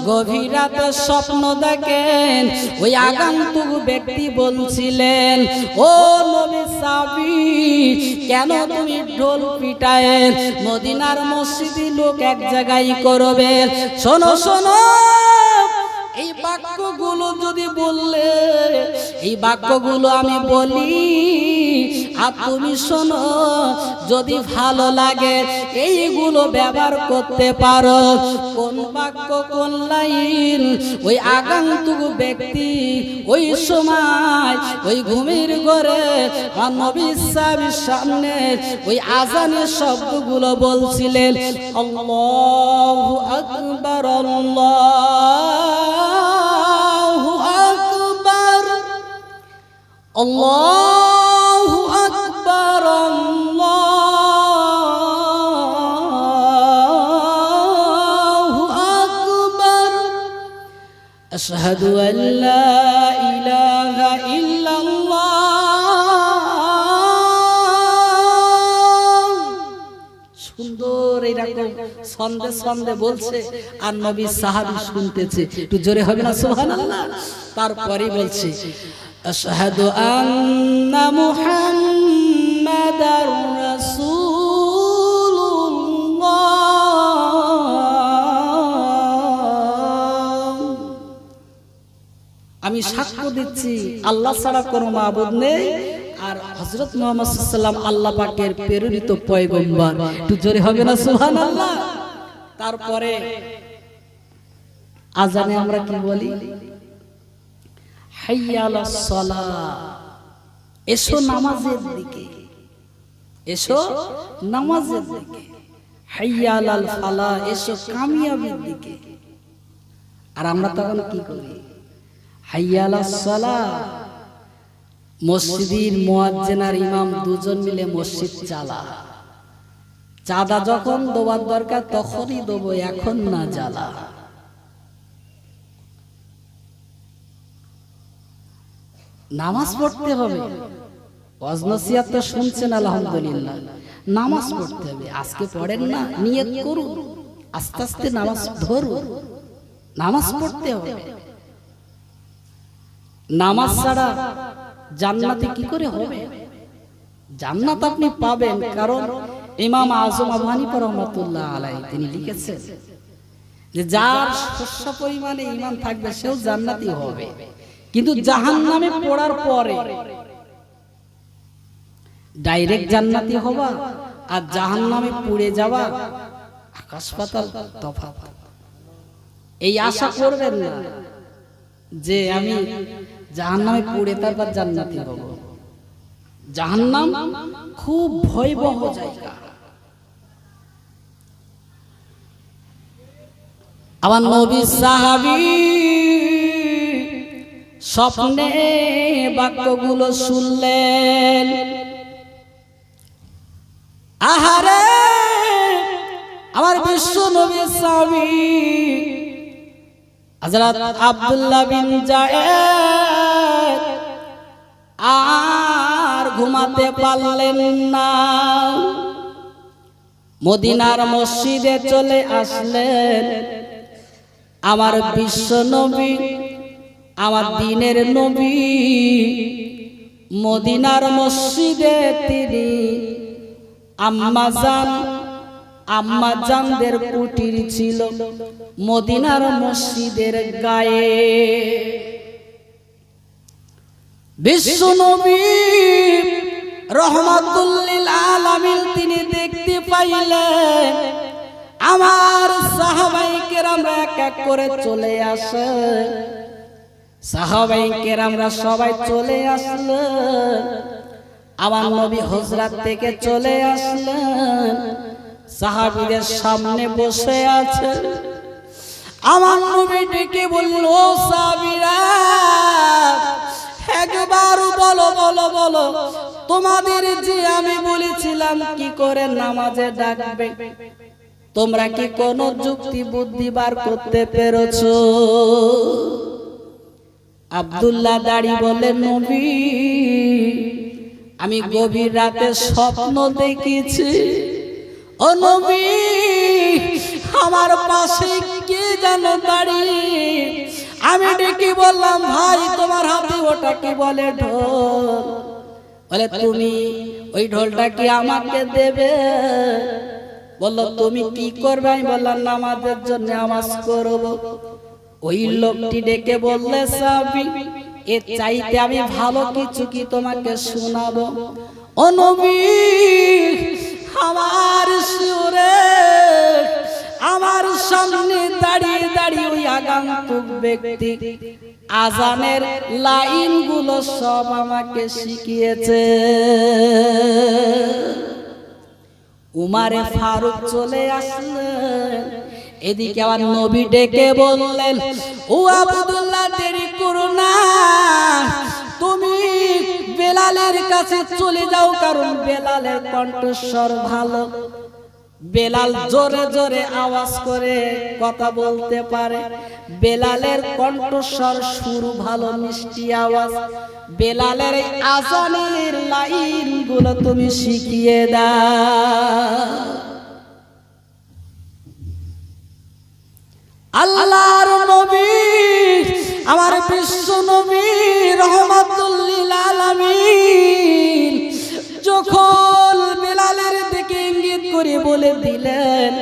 গভীর রাতে স্বপ্ন দেখেন। ওই আগন্তুক ব্যক্তি বলছিলেন, ও নবী সাহাবী, কেন তুমি ঢোল পিটায় মদিনার মসজিদে লোক এক জায়গায় করবে? শোনো শোনো, এই বাক্যগুলো যদি বললে, এই বাক্যগুলো আমি বলি আর তুমি শোনো, যদি ভালো লাগে এইগুলো ব্যবহার করতে পারো। কোন বাক্য, কোন লাইন? ওই আগন্তুক ব্যক্তি ওই সময় ওই ঘুমের ঘরে নবী সাহাবীর সামনে ওই আজানের শব্দগুলো বলছিলেন, আল্লাহু আকবার, আল্লাহু আকবার, আল্লাহু আকবার, আল্লাহু আকবার, আশহাদু আল লা ইলাহা ইল্লাল্লাহ। সুন্দর এরকম ছন্দে ছন্দে বলছে আর নবী সাহাবী শুনতেছে। একটু জোরে হবে না সুবহানাল্লাহ? তারপরে বলছে, আশহাদু আন্না মুহাম্মাদার রাসূলুল্লাহ। আমি সাক্ষ্য দিচ্ছি আল্লাহ ছাড়া কোনো মাবুদ নেই, আর হযরত মুহাম্মদ সাল্লাল্লাহু আলাইহি ওয়াসাল্লাম আল্লাহ পাকের প্রেরিত পয়গম্বর। একটু জোরে হবে না সুবহানাল্লাহ? তারপরে আজানে আমরা কি বলি? হাইয়া আলাস সালাহ, এসো নামাজের দিকে, এসো নামাজের দিকে। হাইয়া আলাল ফালাহ, এসো কামিয়াবির দিকে। আর আমরা তখন কি করি? হাইয়া আলাস সালাহ। মসজিদের মুয়াজ্জিন আর ইমাম দুজন মিলে মসজিদ চালা। চাঁদা যখন দেওয়ার দরকার তখনই দেবো, এখন না জ্বালা। নামাজ পড়তে হবে। ওয়াজ নসিহত তো শুনছেন আলহামদুলিল্লাহ। নামাজ পড়তে হবে। আজকে পড়েন না, নিয়ত করুন, আস্তে আস্তে নামাজ ধরুন। নামাজ পড়তে হবে। নামাজ ছাড়া জান্নাতে কি করে হবে? জান্নাত আপনি পাবেন, কারণ ইমাম আযম আবু হানিফা রাহমাতুল্লাহ আলাইহি তিনি লিখেছেন যে যার শস্য পরিমাণে ঈমান থাকবে সেও জান্নাতি হবে, কিন্তু জাহান্নামে পড়ার পরে ডাইরেক্ট জান্নাতি হবা আর জাহান্নামে পুড়ে যাওয়া আকাশ পাতাল তফাৎ। এই আশা করবেন না যে আমি জাহান্নামে পুড়ে তারপর জান্নাতি হব। জাহান্নাম খুব ভয়াবহ জায়গা। আমার নবী সাহাবী স্বপ্নে বাক্যগুলো শুনলেন। আহারে আমার বিশ্ব নবী সাহাবী হযরত আব্দুল্লাহ বিন যায়েদ আর ঘুমাতে পারলেন না। মদিনার মসজিদে চলে আসলেন। আমার বিশ্ব নবী, আমার দ্বীনের নবী মদিনার মসজিদে তিনি আম্মা জানদের কুটির ছিল মদিনার মসজিদের গায়ে। বিশ্ব নবী রহমাতুল লিল আলামিন তিনি দেখতে পাইলেন আমার সাহাবায়ে কেরামরা এক এক করে চলে আসে। সাহাবায়ে কেরামরা সবাই চলে আসলেন। আমার নবী হুজরাত থেকে চলে আসলেন, সাহাবীদের সামনে বসে আছে। আমার নবী ডেকে বলল, ও সাহাবীরা একবার বলো বলো বলো, তোমাদের যে আমি বলেছিলাম কি করে নামাজে ডাকবে, তোমরা কি কোনো যুক্তি বুদ্ধি বার করতে পেরেছো? আব্দুল্লাহ দাড়ি বলে, নবী আমি গভীর রাতে স্বপ্ন দেখেছি। ও নবী আমার পাশে কে যেন দাঁড়িয়ে। আমি ডেকে বললাম, ভাই তোমার হাতে ওটা কি বলে? ঢোল। বলে, তুমি ওই ঢোলটা কি আমাকে দেবে? বললো, তুমি কি করবে? আমি বললাম, নামাজের জন্য আওয়াজ করব। ওই লোকটি ডেকে বললে, সাহাবী এর চাইতে আমি ভালো কিছু কি তোমাকে শোনাবো? ও নবী আমার সুরে আমার সামনে দাঁড়িয়ে দাঁড়িয়ে ওই আগন্তুক ব্যক্তি আজানের লাইনগুলো সব আমাকে শিখিয়েছে। উমারে ফারুক চলে আসলেন। এদিকে আবার নবী ডেকে বললেন, ও আব্দুল্লাহ দেরি করো না, তুমি বেলালের কাছে চলে যাও, কারণ বেলালের কণ্ঠস্বর ভালো। বেলাল জোরে জোরে আওয়াজ করে কথা বলতে পারে। বেলালের কণ্ঠস্বর সুর ভালো, মিষ্টি আওয়াজ। বেলালের আজানের লাইনগুলো তুমি শিখিয়ে দাও। আল্লাহর নবী আমার বিশ্ব নবী রহমাতুল করে বলে দিলেন।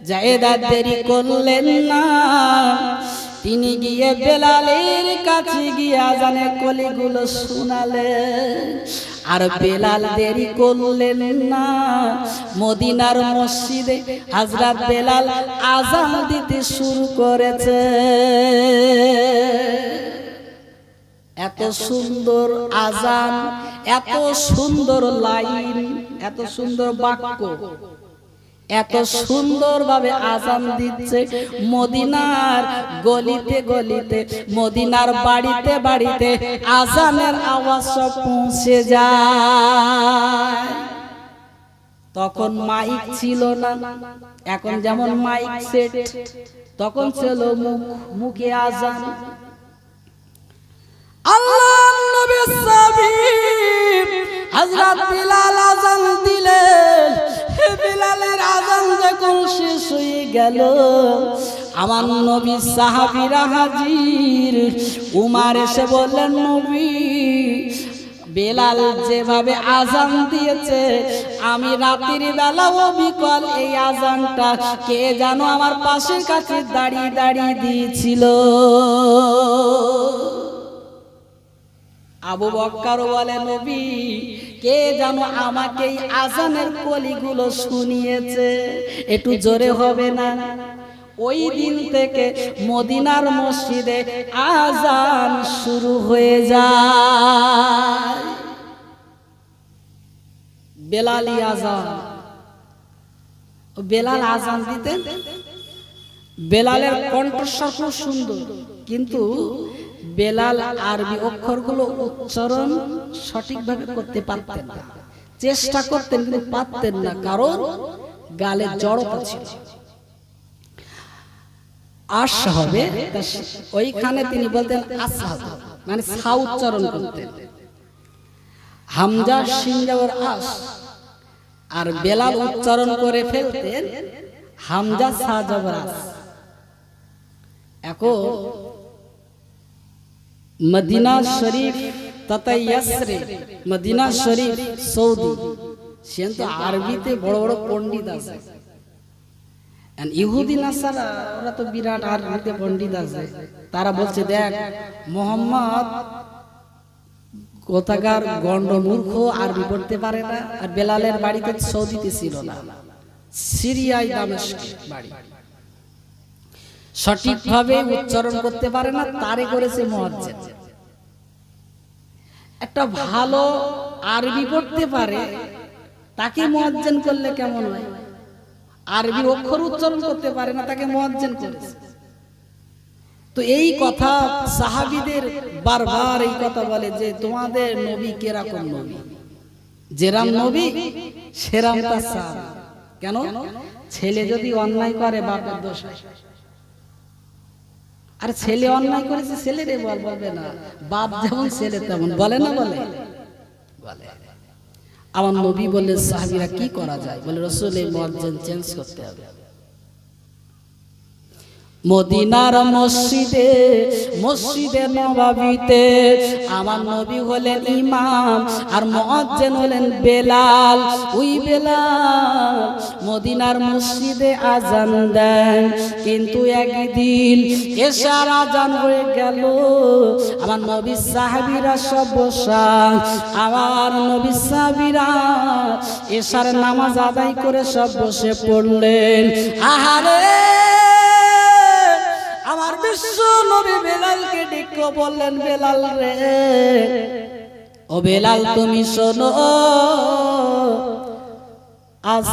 যায়েদ আর দেরি করলেন না, তিনি গিয়ে বেলালের কাছে গিয়ে আজানের কলিগুলো শোনালেন। আর বেলাল দেরি করলেন না, মদিনার মসজিদে হযরত বেলাল আজান দিতে শুরু করেছে। এত সুন্দর আজান, এত সুন্দর লাইন, এত সুন্দর বাক্য, এত সুন্দরভাবে আজান দিচ্ছে। মদিনার গলিতে গলিতে, মদিনার বাড়িতে বাড়িতে আজানের আওয়াজ সব পৌঁছে যায়। তখন মাইক ছিল না, এখন যেমন মাইক সেট, তখন ছিল মুখে আজান। আল্লাহর নবীর সাহাবী হযরত বিলাল আজান দিলেন। বিলালের আজান যখন শেষ হয়ে গেল, আমার নবী সাহাবীরা হাজির। উমর এসে বললেন, নবী, বেলাল যেভাবে আজান দিয়েছে, আমি রাতের বেলা ও বিকাল এই আজানটা কে জানো আমার পাশের কাছে দাঁড়িয়ে দাঁড়িয়ে দিয়েছিল। আবু বকর বলে, নবী, কে জানো আমাকে এই আজানের কলিগুলো শুনিয়েছে, একটু জোরে হবে না? ওই দিন থেকে মদিনার মসজিদে আজান শুরু হয়ে যায়। বেলালি আজান। বেলাল আজান দিতেন। বেলালের কণ্ঠস্বর খুব সুন্দর, কিন্তু বেলাল আরবি অক্ষরগুলো উচ্চারণ সঠিকভাবে করতে পারতেন না। চেষ্টা করতেন কিন্তু পারতেন না, কারণ গালে জড়তা ছিল। আশ হবে, ওইখানে তিনি বলতেন আসহাব, মানে সা উচ্চারণ করতেন। হামজা সিনজাবর আস, আর বেলাল উচ্চারণ করে ফেলতেন হামজা সা জবর আস। এখন মদিনা শরীফ তথা ইয়াসরে, মদিনা শরীফ সৌদি, সে তো আরবিতে বড় বড় পণ্ডিত আছে। ইহুদি নাসারা ওরা তো বিরাট আরবিতে পণ্ডিত আছে। তারা বলছে, দেখ, মোহাম্মদ কোথাকার গন্ড মূর্খ, আরবি পড়তে পারে না। আর বেলালের বাড়িতে সৌদিতে ছিল না, সিরিয়ায় দামেস্কে বাড়ি, সঠিকভাবে উচ্চারণ করতে পারে না, তারে করেছে মুয়াজ্জিন। একটা ভালো আরবি পড়তে পারে, তাকে মুয়াজ্জিন করলে কেমন হয়? আরবি অক্ষর উচ্চারণ করতে পারে না, তাকে মুয়াজ্জিন করেছে। তো এই কথা সাহাবীদের বারবার এই কথা বলে যে তোমাদের নবী কিরকম নবী, যেরাম নবী সেরাম তার সাহাবী। কেন? ছেলে যদি অন্যায় করে বাপের দোষ হয়। আর ছেলে অন্যায় করেছে, ছেলেরে বলবে না, বাপ যেমন ছেলে তেমন, বলে না? বলে। আমার নবী বললেন, সাহাবীরা কি করা যায়? বলে, রাসূল এই মুয়াজ্জিন চেঞ্জ করতে হবে। মদিনার মসজিদে, মসজিদে নববীতে আমার নবী হলেন ইমাম, আর মুয়াজ্জিন হলেন বেলাল। ওই বেলাল মদিনার মসজিদে আজান দেন, কিন্তু একদিন এশার আজান হয়ে গেল। আমার নবী সাহাবীরা সব বসা, আমার নবী সাহাবীরা এশার নামাজ আদায় করে সব বসে পড়লেন। আহারে, আমার বিশ্ব নবী বেলালকে ডেকে বললেন, বেলাল রে, ও বেলাল, তুমি শোনো, আজ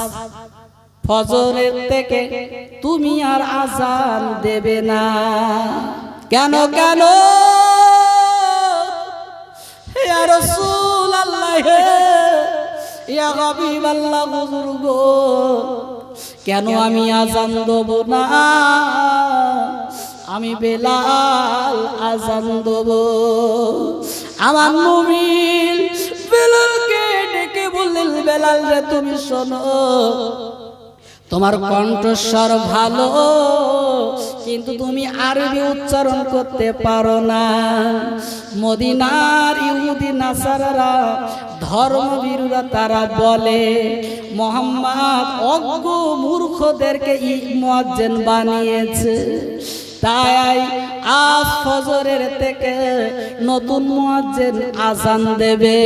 ফজরের থেকে তুমি আর আজান দেবে না। কেন? কেন? ইয়া রাসূলুল্লাহ, ইয়া হাবিবাল্লাহ, বুজুর্গ, কেন আমি আজান দেব না? আমি বেলাল আজান দেব। আমার নবী বেলালকে ডেকে বললেন, বেলাল রে, তুমি শোনো, তোমার কণ্ঠস্বর ভালো, কিন্তু তুমি আরবি উচ্চারণ করতে পারো না। মদিনার ইহুদি নাসারারা ধর্মবীররা তারা বলে মুহাম্মদ অজ্ঞ মূর্খদেরকে মুয়াজ্জিন বানিয়েছে, তাই আজ ফজরের থেকে নতুন মুয়াজ্জিন আজান দেবে।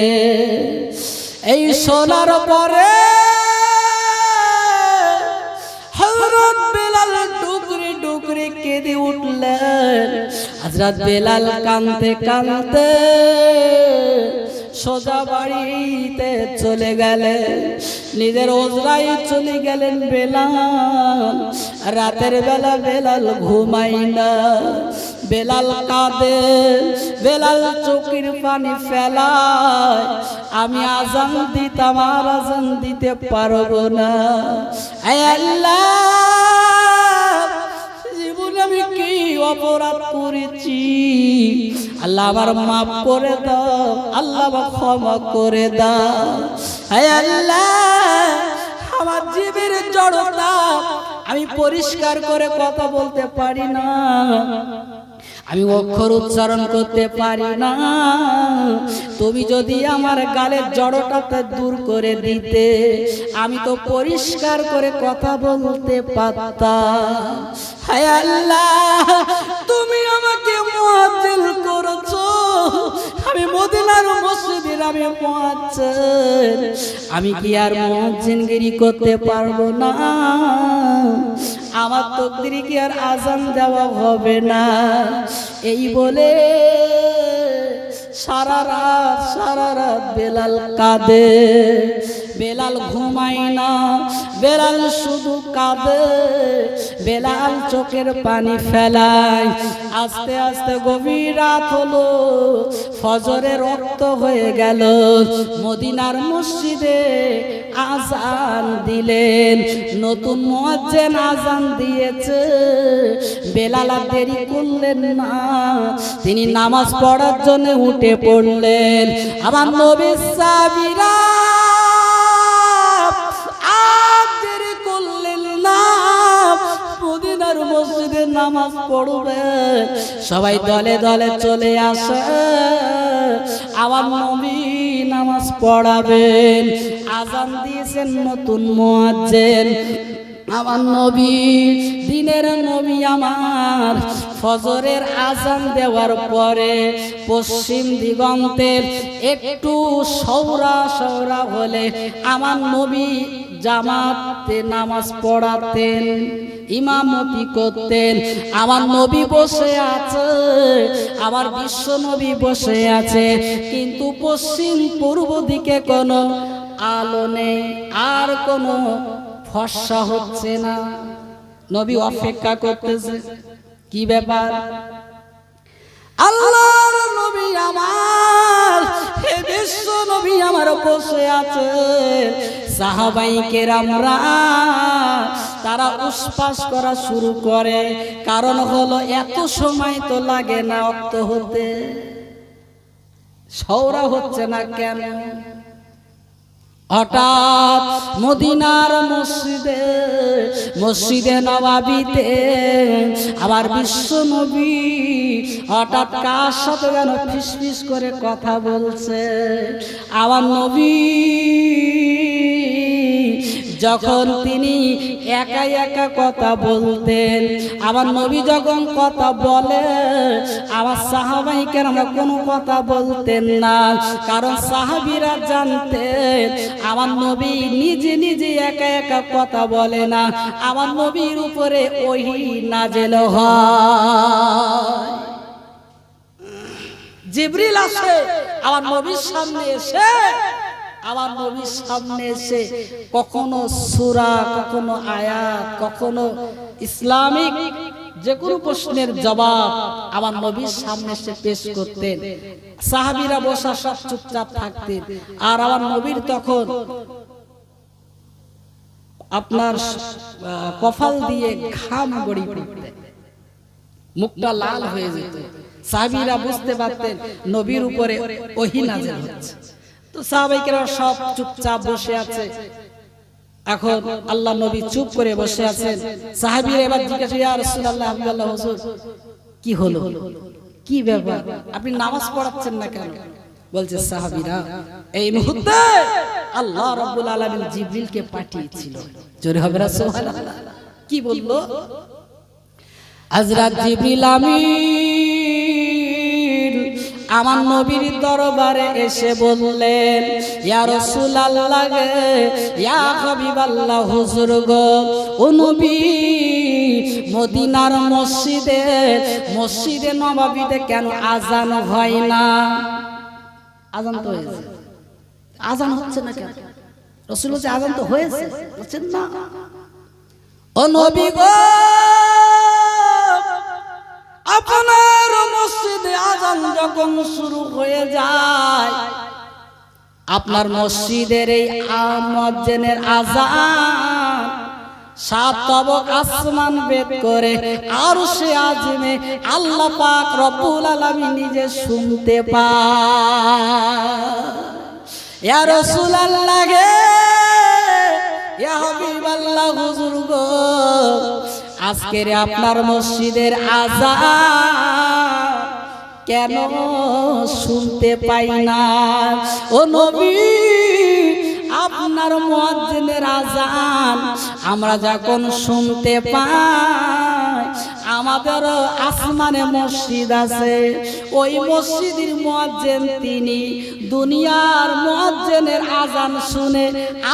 এই শোনার পরে হযরত বেলাল ডুকরি ডুকরি কেঁদে উঠলেন। হযরত বেলাল কাঁদতে কাঁদতে সোজা বাড়িতে চলে গেলেন, নিজের ওজরায় চলে গেলেন বেলাল। রাতের বেলা বেলাল ঘুমাই না, বেলাল কাঁদে, বেলাল চোখের পানি ফেলায়। আমি আজান দিতাম আর আজান দিতে পারবো না। আয় আল্লাহ, জীবনে আমি কি অপরাধ করেছি? আল্লাহ আমার মাফ করে দাও, আল্লাহ আমার ক্ষমা করে দাও। আয় আল্লাহ, আমার জীবের জড়তা আমি পরিষ্কার করে কথা বলতে পারি না, আমি অক্ষর উচ্চারণ করতে পারি না। তুমি যদি আমার গালের জড়তাটা দূর করে দিতে, আমি তো পরিষ্কার করে কথা বলতে পারতাম। হায় আল্লাহ, তুমি আমাকে মুয়াজ্জিন করেছো, আমি মদিনার মসজিদের আমি মুয়াজ্জিন, আমি কি আর মুয়াজ্জিনগিরি করতে পারবো না? আমার তকদিরে কি আর আজান দেওয়া হবে না? এই বলে সারা রাত বেলাল কাঁদে, বেলাল ঘুমায় না, বেলাল শুধু কাঁদে, বেলাল চোখের পানি ফেলায়। আস্তে আস্তে গভীর রাত হলো, ফজরের রক্ত হয়ে গেল। মদিনার মসজিদে আজান দিলেন, নতুন মুয়াজ্জিন আজান দিয়েছে। বেলাল আর দেরি করলেন না, তিনি নামাজ পড়ার জন্য উঠে পড়লেন। আমার নবীর সাহাবীরা আর দেরি করলেন না, মদিনার মসজিদে নামাজ পড়বে। সবাই দলে দলে চলে আসে, আমার নবী নামাজ পড়াবেন। আজান দিয়েছেন নতুন মুয়াজ্জিন, আমার নবী, দিনের নবী আমার। ফজরের আজান দেওয়ার পরে পশ্চিম দিগন্তের একটু সৌরা সৌরা হলে আমার নবী জামাতে নামাজ পড়াতেন, ইমামতি করতেন। আমার নবী বসে আছে, আমার বিশ্ব নবী বসে আছে, কিন্তু পশ্চিম পূর্ব দিকে কোনো আলো নেই, আর কোনো ফর্সা হচ্ছে না। নবী অপেক্ষা করতেছে, কি ব্যাপার? আল্লাহর নবী আমার, হে বিশ্ব নবী আমার বসে আছে। সাহাবায়ে কেরামরা তারা উসপাস করা শুরু করে, কারণ হলো এত সময় তো লাগে না অক্ত হতে, সওরা হচ্ছে না কেন? হঠাৎ মদিনার মসজিদে নববীতে আবার বিশ্ব নবী হঠাৎ কার সাথে যেন ফিসফিস করে কথা বলছে। আমার নবী যখন তিনি একা একা কথা বলতেন, আমার নবী যখন কথা বলে, আমার সাহাবায়ে কেরামরা কোনো কথা বলতেন না, কারণ সাহাবীরা জানতেন আমার নবী নিজে নিজে একা একা কথা বলে না, আমার নবীর উপরে ওহী নাযিল হয়। জিবরিল আসে আমার নবীর সামনে এসে, আমার নবীর সামনে এসে কখনো সূরা, কখনো আয়াত, কখনো ইসলামিক যে কোনো প্রশ্নের জবাব আমার নবীর সামনে এসে পেশ করতেন। সাহাবীরা বসা সব চুপচাপ থাকতেন, আর আমার নবীর তখন আপনার কপাল দিয়ে ঘাম গড়িয়ে পড়তেন, মুখটা লাল হয়ে যেত। সাহাবীরা বুঝতে পারতেন নবীর উপরে ওহী নাযিল হচ্ছে। তো সাহাবায়ে কেরাম সব চুপচাপ বসে আছে। এখন আল্লাহ নবী চুপ করে বসে আছেন। সাহাবীরা এবার জিজ্ঞাসা, ইয়া রাসূলুল্লাহ, হাবিবাল্লাহ হুজুর, কি হলো, কি ব্যাপার, আপনি নামাজ পড়াচ্ছেন না কেন? বলছে সাহাবীরা, এই মুহূর্তে আল্লাহ রাব্বুল আলামিন জিবরিলকে পাঠিয়েছিল। জোরে হবে না সুবহানাল্লাহ। কি বললো? হযরত জিবরিল আমিন আমার নবীর দরবারে এসে বললেন, ইয়া রাসূলুল্লাহ গে, ইয়া হাবিবাল্লাহ হুজুর গো, ও নবী, মদিনার মসজিদে নববীতে কেন আজান হয় না? আজান তো হয়েছে, আজান হচ্ছে না কেন? রাসূল বলছে, আজান তো হয়েছে। বলছেন না, ও নবী গো, আপনার মসজিদে আজান যখন শুরু হয়ে যায়, আপনার মসজিদের এই মুয়াজ্জিনের আজান 7 তবক আসমান ভেদ করে আরশে আজিমে আল্লাহ পাক রব্বুল আলামিন নিজে শুনতে পায়। ইয়া রাসূলুল্লাহ গে, ইয়া হাবিবাল্লাহ হুজুর গো, আজকের আপনার মসজিদের আজান কেন শুনতে পাই না? ও নবী, আপনার মুয়াজ্জিনের আজান আমরা যখন শুনতে পাই, আমাদের আসমানে মসজিদ আছে, ওই মসজিদের মুয়াজ্জিন তিনি দুনিয়ার মুয়াজ্জিনের আজান শুনে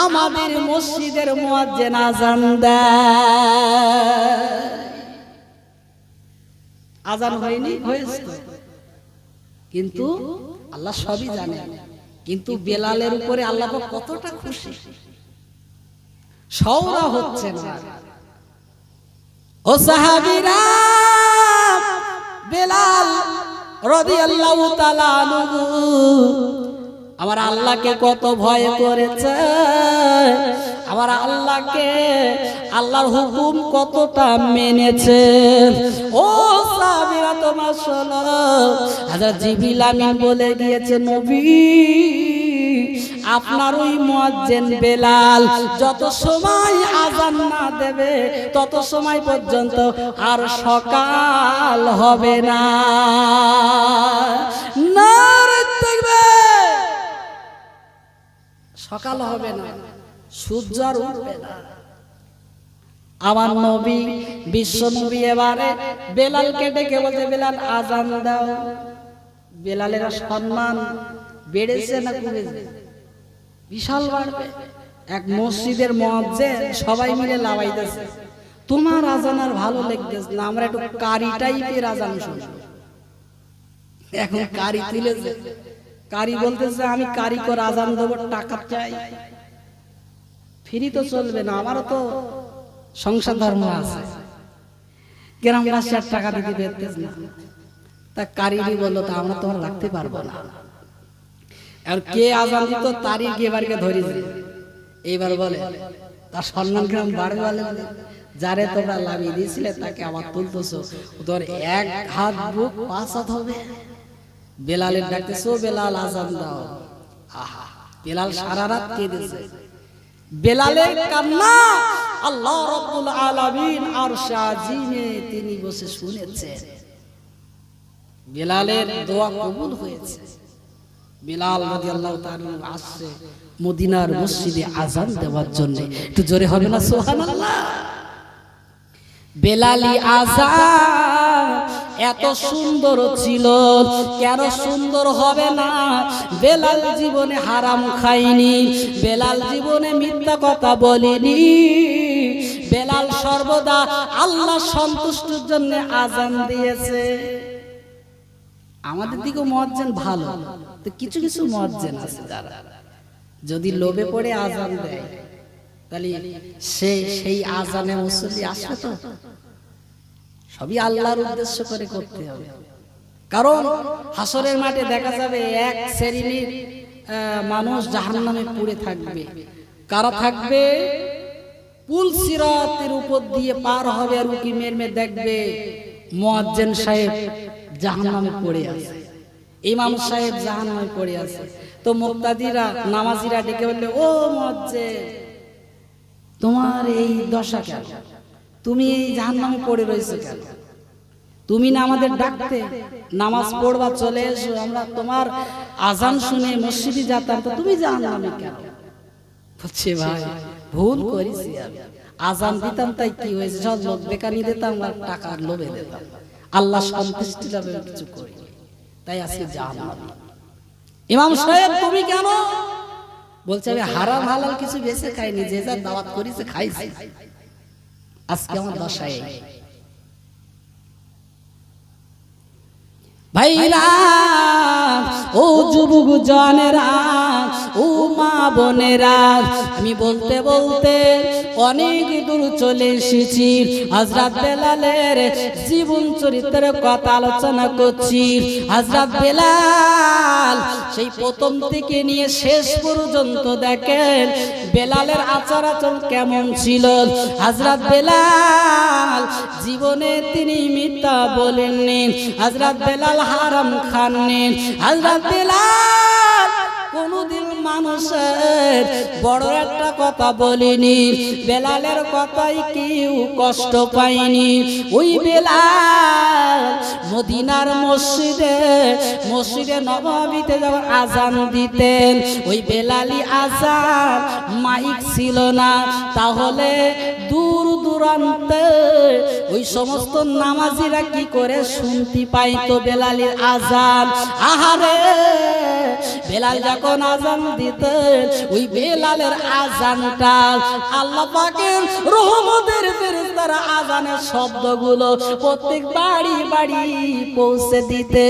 আমাদের মসজিদের মুয়াজ্জিন আজান দেয়। আজান হয়নি, হয়েছে, কিন্তু আল্লাহ সবই জানেন। কিন্তু বেলালের উপরে আল্লাহ কতটা খুশি, সওরা হচ্ছে না। ও সাহাবীরা, বেলাল রাদিয়াল্লাহু তাআলা আনহু আমার আল্লাহকে কত ভয় করেছে, আমার আল্লাহর হুকুম কতটা মেনেছে। ও সাহাবীরা, তোমরা শোনো, হযরত জিবরিল আমিন বলে গিয়েছে, নবী, আপনার ওই মুয়াজ্জিন বেলাল যত সময় আজান না দেবে তত সময় পর্যন্ত আর সকাল হবে না। নারে তাকবীর! সকাল হবে না, সূর্য আর উঠবে না। আমার নবী, বিশ্ব নবী এবারে বেলালকে ডেকে বলছে, বেলাল আজান দাও। বেলালের সম্মান বেড়েছে না কমেছে? বিশাল বাড়বে। এক মসজিদের মুয়াজ্জিন সবাই মিলে লাগাইতেছে, তোমার আজান আর ভালো লাগতেছে না, আমরা একটু কারি টাইপের আজান শুনি। এখন কারি তুলেছে, কারি বলতেছে, আমি কারিকর আজান দেবো, টাকা চাই। ফ্রি তো চলবে না, আমারও তো সংসার ধর্ম আছে, গ্রামবাসী আর টাকা দিতে পারতেছে না। তা কারিগরি বললো, তা আমরা তো আর রাখতে পারবো না। আর কে আজান দিত তারই এবারকে ধরেছে। এইবার বলে তার সম্মান গ্রাম বাড়বে, বলে যারে তোমরা লাভিয়ে দিয়েছিলে তাকে আবার তুলতেছো, তোর 1 হাত বুক 5 হাত হবে। বেলালের ডাকতেছো, বেলাল আজান দাও। আহা, বেলাল সারা রাত কেঁদেছে। বেলালের কান্না আল্লাহ রাব্বুল আলামিন আরশে আজিমে তিনি বসে শুনেছেন। বেলালের দোয়া কবুল হয়েছে। বেলাল রাদিয়াল্লাহু তাআলা আসছে মদিনার মসজিদে আজান দেওয়ার জন্য। একটু জোরে হবে না সুবহানাল্লাহ? বেলালি আজান এত সুন্দর ছিল, কেন সুন্দর হবে না? বেলাল জীবনে হারাম খায়নি, বেলাল জীবনে মিথ্যা কথা বলেনি, বেলাল সর্বদা আল্লাহ সন্তুষ্টির জন্য আজান দিয়েছে। আমাদের দিকে মুয়াজ্জিন ভালো, তো কিছু কিছু মুয়াজ্জিন আছে যারা যদি লোভে পড়ে আজান দেয়, তাহলে সেই আজানে মুসল্লি আসবে তো? সবই আল্লাহর উদ্দেশ্য করে করতে হবে। কারণ হাসরের মাঠে দেখা যাবে এক শ্রেণীর মানুষ জাহান্নামে পুড়ে থাকবে। কারা থাকবে? পুল সিরাতের উপর দিয়ে পার হবে, আর উকি মেরমে দেখবে মুয়াজ্জিন সাহেব জাহান্নামে পড়ে আছে, ইমাম সাহেব জাহান্নামে পড়ে আছে। তো মুক্তাদিরা, নামাজিরা ডেকে বললে, ও মুয়াজ্জিন, তোমার এই দশা কেন? তুমি এই জাহান্নামে পড়ে রয়েছো কেন? তুমি না আমাদের ডাকতে নামাজ পড়বা, চলে এসো, আমরা তোমার আজান শুনে মসজিদে যেতাম, তো তুমি জাহান্নামে কেন? বলছে ভাই ভুল করেছি, আমি আজান দিতাম তাই কি হয়েছে, সব লোক বেকানি দিতাম আর টাকার লোভে দিতাম, আল্লাহ সন্তুষ্টি লাভে কিছু করি, তাই আজকে জাহান্নামে। ইমাম সাহেব তুমি কেন? বলছে আমি হারাম হালাল কিছু বেশি খাইনি, যে যা দাওয়াত করেছে খাইছি, আজকে আমার দশায়। ভাইরা ও যুবক জনেরা, ও মা বোনেরা, আমি বলতে বলতে অনেক দূর চলে এসেছি। হযরত বেলালের জীবন চরিত্রের কথা আলোচনা করছি। হযরত বেলাল সেই প্রথম থেকে নিয়ে শেষ পর্যন্ত দেখেন বেলালের আচার আচরণ কেমন ছিল। হযরত বেলাল জীবনে তিনি মিথ্যা বলেননি, হযরত বেলাল হারাম খাননি, হযরত বেলাল কোনদিন মানুষের বড় একটা কথা বলিনি, বেলালের কথাই কেউ কষ্ট পায়নি। ওই বেলাল মদিনার মসজিদে নববীতে যখন আজান দিতেন, ওই বেলালি আজান মাইক ছিল না, তাহলে দূর দূরান্তে ওই সমস্ত নামাজিরা কি করে শুনতে পাইতো বেলালির আজান। আহারে বেলাল যখন আজান দিতেন, ওই বেলালের আজানটা আল্লাহ পাকের রহমতের ফেরেশতারা আজানের শব্দগুলো প্রত্যেক বাড়ি বাড়ি পৌঁছে দিতে।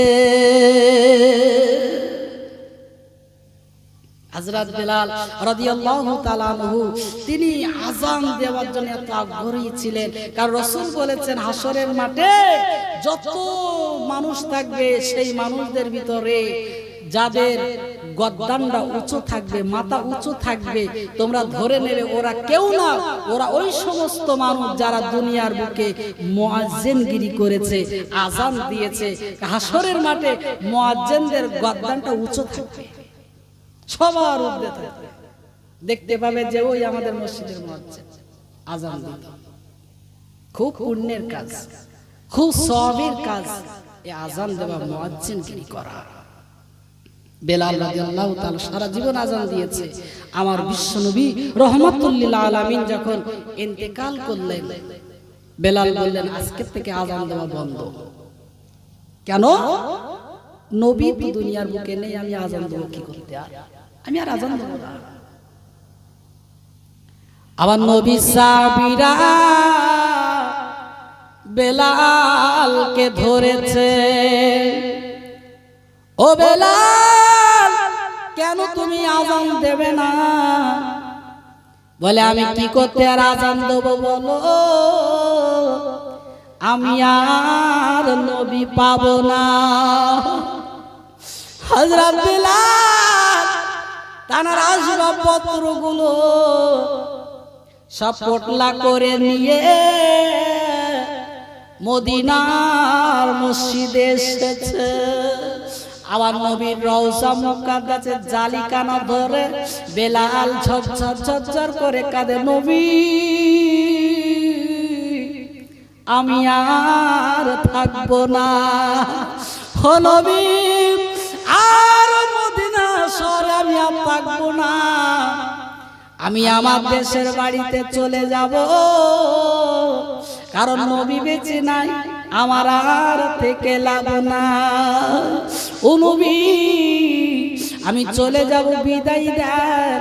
হযরত বেলাল রাদিয়াল্লাহু তাআলা আনহু তিনি আজান দেওয়ার জন্য এত আগ্রহী ছিলেন, কারণ রাসূল বলেছেন হাসরের মাঠে যত মানুষ থাকবে সেই মানুষদের ভিতরে যাদের গদ্দানটা উঁচু থাকবে, মাথা উঁচু থাকবে, তোমরা ধরে নেবে ওরা কেউ না, ওরা ওই সমস্ত মানুষ যারা দুনিয়ার বুকে মুয়াজ্জিনগিরি করেছে, আজান দিয়েছে। হাসরের মাঠে মুয়াজ্জিনদের গদ্দানটা উঁচু থাকবে, সবার ঊর্ধ্বে থাকবে, দেখতে পাবে যে ওই আমাদের মসজিদের মুয়াজ্জিন আজান দিত। খুব পুণ্যের কাজ, খুব সওয়াবের কাজ এই আজান দেওয়া, মুয়াজ্জিনগিরি করা। বেলাল রাদিয়াল্লাহু তাআলা সারা জীবন আজান দিয়েছে। আমার বিশ্বনবী রাহমাতুল লিল আলামিন যখন ইন্তেকাল করলেন, বেলাল বললেন আজকে থেকে আজান দেওয়া বন্ধ। কেন? নবী তো দুনিয়ার বুকে নেই, আমি আজান দেব কি করতে? আমি আর আজান দেব না। আবার নবী সাহাবীরা বেলালকে ধরেছে, ও বেলাল কেন তুমি আজান দেবে না? বলে আমি কি করতে আর আজান দেব বলো, আমি আর নবী পাবো না। হযরত বেলাল তার আসবাবপত্রগুলো সব পোটলা করে নিয়ে মদিনার মসজিদে এসেছে। আবার নবীর রওজা মুকাদ্দাসের জালিকানা ধরে বেলাল ঝরঝর ঝরঝর করে কাঁদে, নবী আমি আর থাকবো না, ও নবী আর মদিনা শহরে আমি আর থাকবো না, আমি আমার দেশের বাড়িতে চলে যাব, কারণ নবী বেঁচে নাই, আমার আর থেকে লাভ না। ও নবী আমি চলে যাব, বিদায় দেন,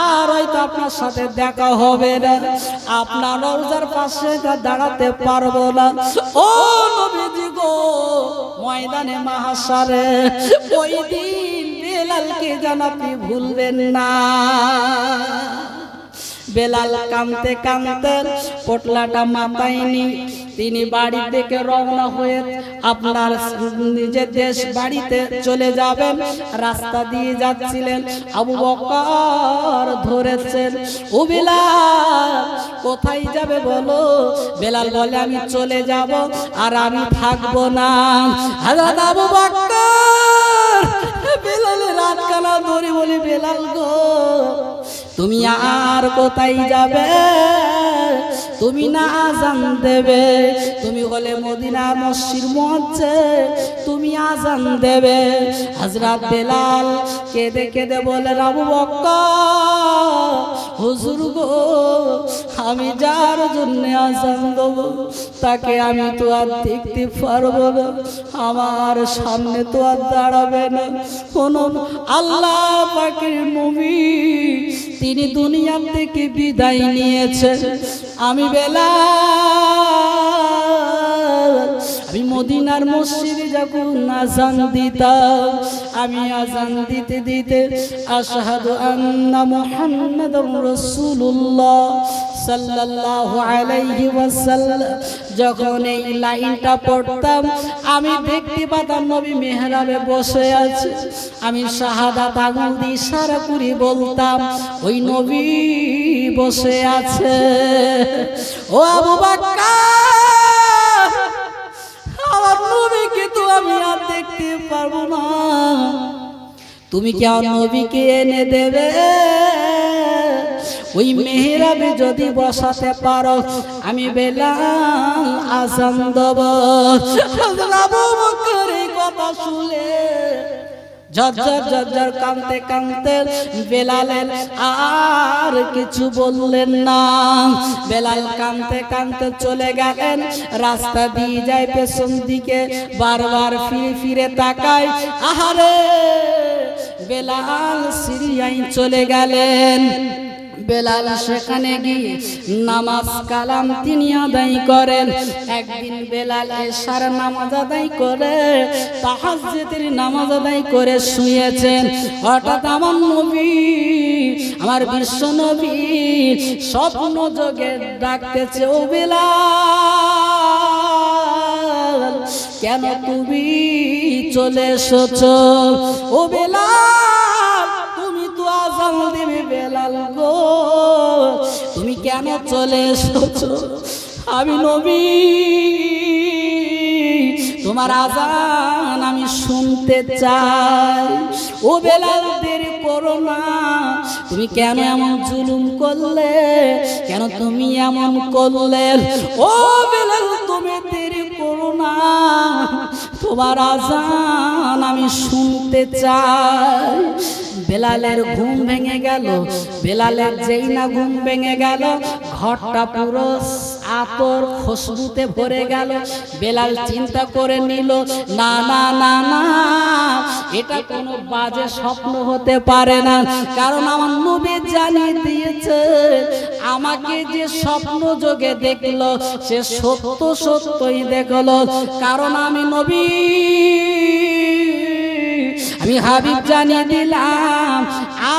আর হয়তো আপনার সাথে দেখা হবে না, আপনার রওজার পাশে দাঁড়াতে পারবো না। ও নবীজি গো, ময়দানে মাহশারে ওই দিন বেলালকে যেন আপনি ভুলবেন না। বেলাল কাঁদতে কাঁদতে পোটলাটা মাথায় নিয়ে তিনি বাড়ি থেকে রওনা হয়ে আপনার নিজের দেশ বাড়িতে চলে যাবেন। রাস্তা দিয়ে যাচ্ছিলেন, আবু বকর ধরেছেন, ও বেলাল কোথায় যাবে বলো? বেলাল বলে আমি চলে যাব, আর আমি থাকবো না। হযরত আবু বকর বেলালের রাত কানা ধরে বলে, বেলাল গো তুমি আর কোথায় যাবে? তুমি না আজান দেবে, তুমি হলে মদিনা মসজিদ মঞ্চে তুমি আজান দেবে। হযরত বেলাল কেঁদে কেঁদে বলে, আবু বকর হুজুর গো, আমি যার জন্য আজান দেব তাকে আমি তো আর দেখতে পারবো না, আমার সামনে তো আর দাঁড়াবে না। শুনুন, আল্লাহ পাকের নবী তিনি দুনিয়া থেকে বিদায় নিয়েছেন। আমি বেলাল, আমি মদিনার মসজিদে যখন আজান দিতাম, আমি আজান দিতে দিতে আশহাদু আন্না মুহাম্মাদুর রাসূলুল্লাহ সাল্লাল্লাহু আলাইহি ওয়াসাল্লাম যখন এই লাইনটা পড়তাম, আমি দেখতে পেতাম নবী মেহরাবে বসে আছে। আমি শাহাদাত আঙ্গুল দিয়ে ইশারা করে বলতাম, ওই নবী বসে আছে। ও আবু বকর, আমার নবীকে তো আমি আর দেখতে পারবো না, তুমি কি আমার নবীকে এনে দেবে? ওই মেহরাবে যদি বসাতে পারো, আমি বেলাল আজান দেব। আবু বকর এই কথা শুনে ঝরঝর ঝরঝর কাঁদতে কাঁদতে বেলালের আর কিছু বললেন না। বেলাল কাঁদতে কাঁদতে চলে গেলেন, রাস্তা দিয়ে যায় পেছন দিকে, বারবার ফিরে ফিরে তাকায়। আহারে, বেলাল সিরিয়ায় চলে গেলেন। বেলাল সেখানে গিয়ে নামাজ কালাম তিনি আদায় করেন। একদিন বেলাল এশার নামাজ আদায় করে তাহাজ্জুদের নামাজ আদায় করে শুয়েছেন। হঠাৎ আমার নবী, আমার বিশ্ব নবী স্বপ্ন যোগে ডাকতেছে, ও বেলাল কেন তুমি চলে এসেছো? ও বেলাল তুমি তো আজান দেবে, বেলাল গো তুমি কেন চলে এসেছো? আমি নবী, তোমার আজান আমি শুনতে চাই। ও বেলাল দেরি করো না, তুমি কেন এমন জুলুম করলে? কেন তুমি এমন করলে? ও বেলাল তুমি দেরি করো না, তোমার আজান আমি শুনতে চাই। বেলালের ঘুম ভেঙে গেল। বেলালের যেই না ঘুম ভেঙে গেল, ঘরটা পুরো আতর খুশবুতে ভরে গেল। বেলাল চিন্তা করে নিল, না না না না, এটা কোনো বাজে স্বপ্ন হতে পারে না, কারণ আমার নবী জানিয়ে দিয়েছে আমাকে যে স্বপ্ন যোগে দেখলো সে সত্য সত্যই দেখলো, কারণ আমি নবী, আমি হাবিব জানিয়ে দিলাম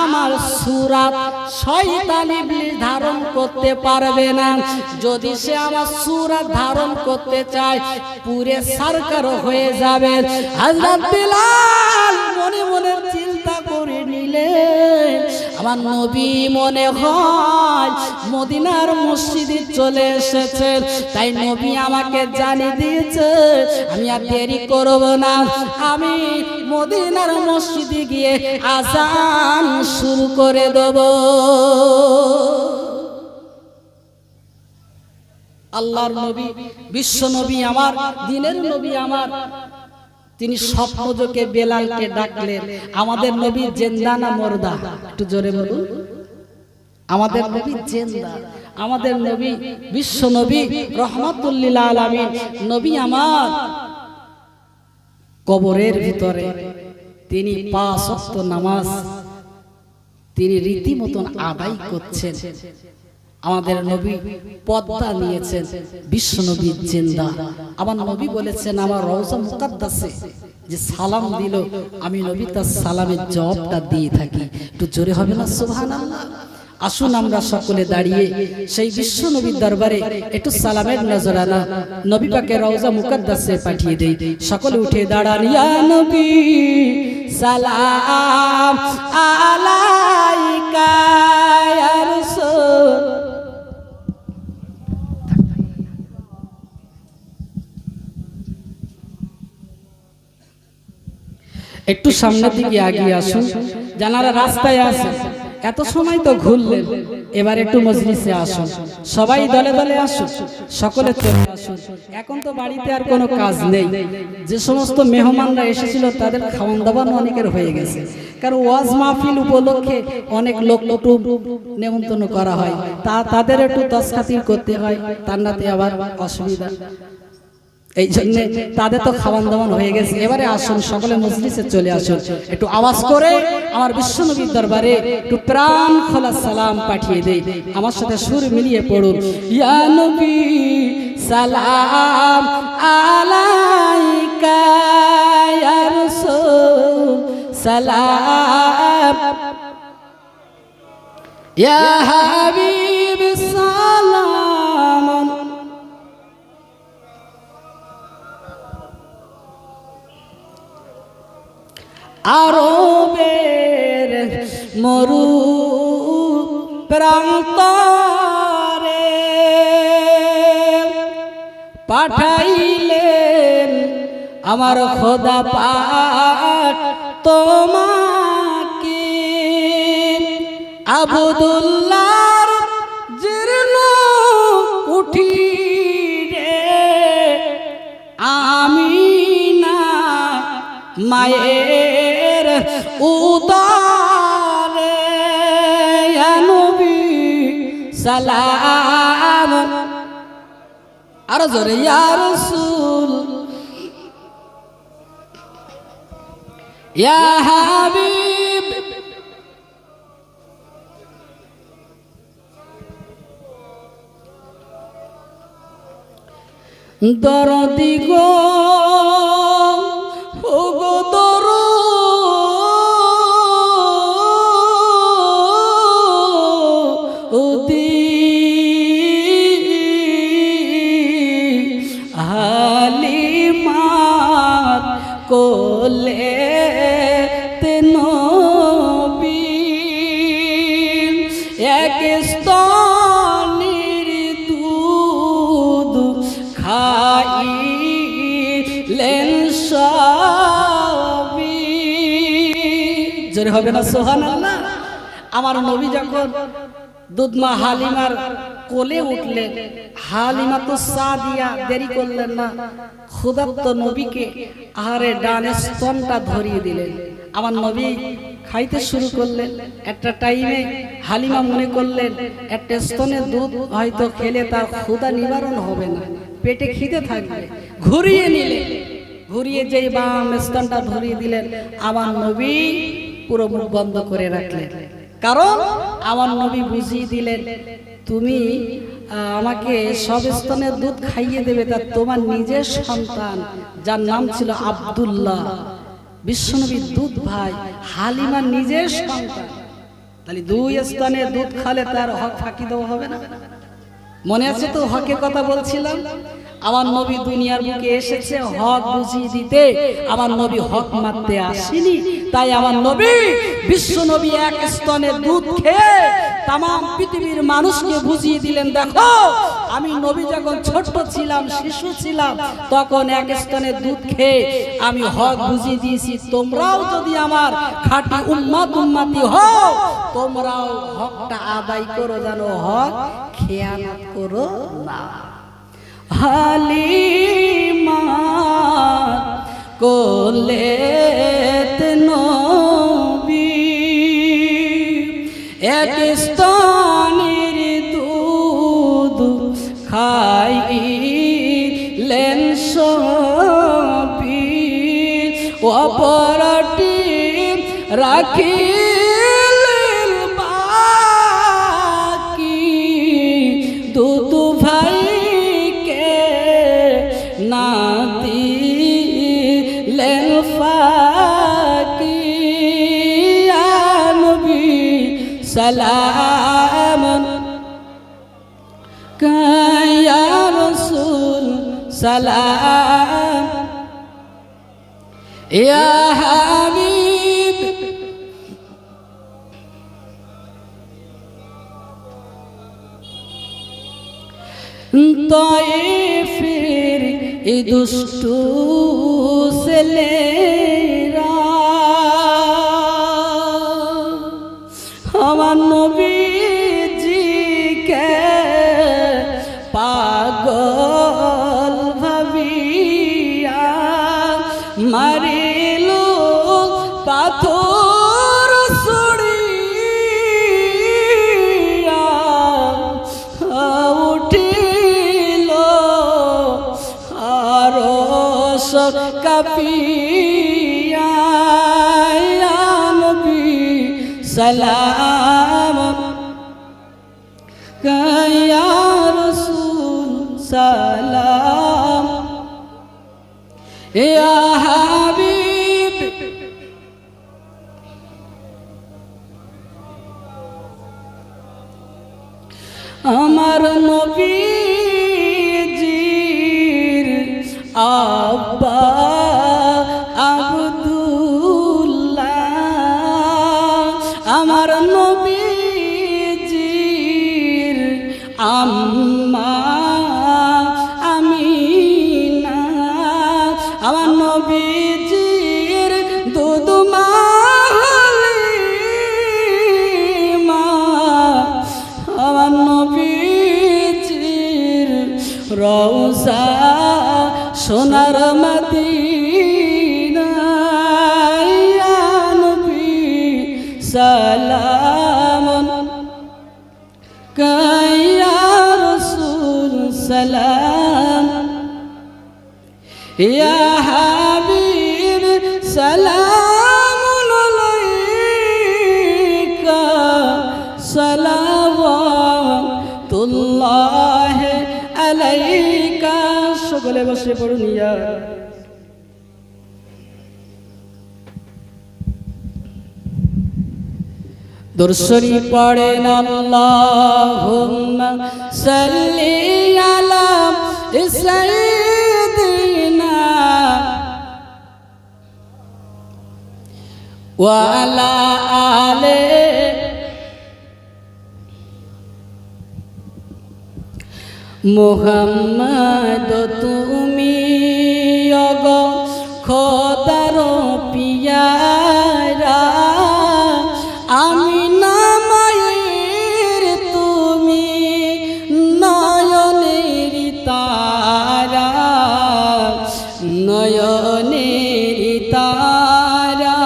আমার সূরাত শয়তান ইবলিস ধারণ করতে পারবে না। যদি সে আমার সূরাত ধারণ করতে চায় পুরে সরকার হয়ে যাবে। হযরত বিলাল মনে মনে চিন্তা করে নিলেন, আমার নবী মনে হয় মদিনার মসজিদে চলে এসেছে, তাই নবী আমাকে জানিয়ে দিয়েছে আমি আর দেরি করব না, আমি মদিনার মসজিদে গিয়ে আযান শুরু করে দেব। আল্লাহর নবী, বিশ্ব নবী আমার, দিনের নবী আমার, তিনি স্বপ্নযোগে বেলালকে ডাকলেন। আমাদের নবী জিন্দা না মুর্দা? একটু জোরে বলুন। আমাদের নবী জিন্দা, আমাদের নবী বিশ্ব নবী রহমাতুল লিল আলামিন নবী আমার কবরের ভিতরে তিনি 5 ওয়াক্ত নামাজ তিনি রীতিমতন আদায় করছেন। আমাদের নবী পর্দা নিয়েছেন, বিশ্ব নবী জিন্দা। আমার নবী বলেছেন আমার রওজা মুকাদ্দাসে যে সালাম দিল আমি নবী তার সালামের জবাবটা দিয়ে থাকি। একটু জোরে হবে না সুবহানাল্লাহ? আসুন আমরা সকলে দাঁড়িয়ে সেই বিশ্ব নবীর দরবারে একটু সালামের নজরানা নবী পাকের রওজা মুকাদ্দাসে পাঠিয়ে দেই। সকলে উঠে দাঁড়ান। ইয়া নবী সালাম আলাইকা ইয়া রাসূল। একটু সামনের দিকে এগিয়ে আসুন, যারা রাস্তায় আছে এত সময় তো ঘুরলেন, এবার একটু মজলিসে আসুন, সবাই দলে দলে আসুন, সকলে চলে আসুন। এখন তো বাড়িতে আর কোনো কাজ নেই, যে সমস্ত মেহমানরা এসেছিল তাদের খাওয়ান দাওয়ান অনেকের হয়ে গেছে, কারণ ওয়াজ মাহফিল উপলক্ষে অনেক লোক নেমন্তন্ন করা হয়, তাদের একটু তসখাতির করতে হয়, তান্নাতে আবার অসুবিধা, এই জন্য তাদের তো খাওয়ান দাওয়ান হয়ে গেছে। এবারে আসুন, সকলে মজলিসে চলে আসুন, একটু আওয়াজ করে আমার বিশ্বনবীর দরবারে একটু প্রাণ খোলা সালাম পাঠিয়ে দেই। আমার সাথে সুর মিলিয়ে পড়ুন, ইয়া নবী সালাম আলাইকা, ইয়া রাসূল সালাম, ইয়া হাবিব সালাম। আরবের মরু প্রান্তরে পাঠাইলেন আমার খোদা পাক তোমাকে, আবদুল্লাহর জীর্ণ উঠি রে আমিনা মায়ের উদারে, ইয়া নবী সালাম, আর জোরে ইয়া রাসূল, ইয়া হাবিব। দরদি গো ওগো দরদি, হালিমার কোলে তে নবী, এক স্তনের দুধ খাইলেন সবই। জোরে হবে না সুবহানাল্লাহ। আমার নবী যখন দুধমা হালিমার কোলে উঠলেন, হালিমা তো সাদিয়া দেরি করলেন না, ক্ষুধার্ত নবীকে আহারে ডানে স্তনটা ধরিয়ে দিলেন। আমার নবী খাইতে শুরু করলেন। একটা টাইমে হালিমা মনে করলেন একটা স্তনের দুধ হয়তো খেলে তার ক্ষুধা নিবারণ হবে না, পেটে খিদে থাকবে, ঘুরিয়ে নিলেন। ঘুরিয়ে যেই বাম স্তনটা ধরিয়ে দিলেন, আমার নবী পুরো মুখ বন্ধ করে রাখলেন। কারণ আমার নবী বুঝিয়ে দিলেন, তুমি আমাকে সব স্তনের দুধ খাইয়ে দেবে, তা তোমার নিজের সন্তান যার নাম ছিল আব্দুল্লাহ, বিশ্বনবীর দুধ ভাই, হালিমার নিজের সন্তান, তাহলে দুই স্তনে দুধ খালে তার হক ফাঁকি দেওয়া হবে না। মনে আছে তো হকের কথা বলছিলাম। আমার নবী দুনিয়ার বুকে এসেছে হক বুঝিয়ে দিতে, আমার নবী হক মারতে আসেনি। তাই আমার নবী বিশ্ব নবী এক স্তনে দুধ খেয়ে তাম পৃথিবীর মানুষকে বুঝিয়ে দিলেন, দেখো আমি নবী যখন ছোট্ট ছিলাম, শিশু ছিলাম, তখন এক স্তনে দুধ খেয়ে আমি হক বুঝিয়ে দিয়েছি। তোমরাও যদি আমার খাঁটি উম্মতি হও, তোমরাও হকটা আদায় করো, জানো হক খেয়ানত করো না। হালিমা কোলেতে নবী এক স্তনের দুধ খাইলেন সবই, অপরটি রাখিলেন বাকি, দুধ ভাই না দিলেন ফাঁকি, ইয়া নবী সালাম, ইয়া রাসূল সালাম, ইয়া হাবিব। তায়েফের এই দুষ্টু ছেলেরা আমার পাথর ছড়িয়া উঠিল আরশ কাঁপিয়া ইয়া নবী সালাম ইয়া রাসূল সালাম ইয়া হাবিব আমার নবীজির আব্বা আব্দুল্লাহ আমার নবীজির আম্মা আমিনা আমার নবীজির দুধমা হালিমা আমার নবীজির রওজা সোনার মদিনা ইয়া নবী সালাম ইয়া রাসূল সালাম ইয়া হাবিব সালামুন আলাইকা সালাওয়াতুল্লাহ আলাইকা সকলে বসে পড়ুন ইয়া দুরশরী পড়েন আল্লাহুম্মা সাল্লি আলা সাইয়্যিদিনা ওয়া আলা আলি মুহাম্মদ তুমি অগ খোদার পিয়ারা আমি নামায়ের তুমি নয়নের তারা নয়নের তারা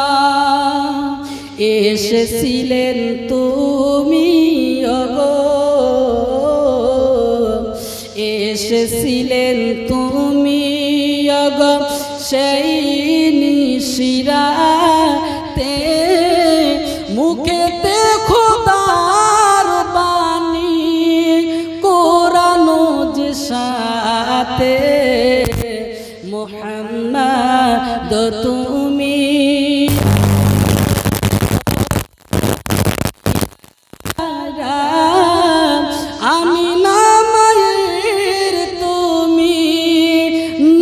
এসেছিলেন তুমি অগো এসেছিলেন তুমি অগো সেই নিশিরাতে মুখেতে খোদার বাণী কোরআন যে সাথে মুহাম্মদ তুমি আমি নামায়ের তুমি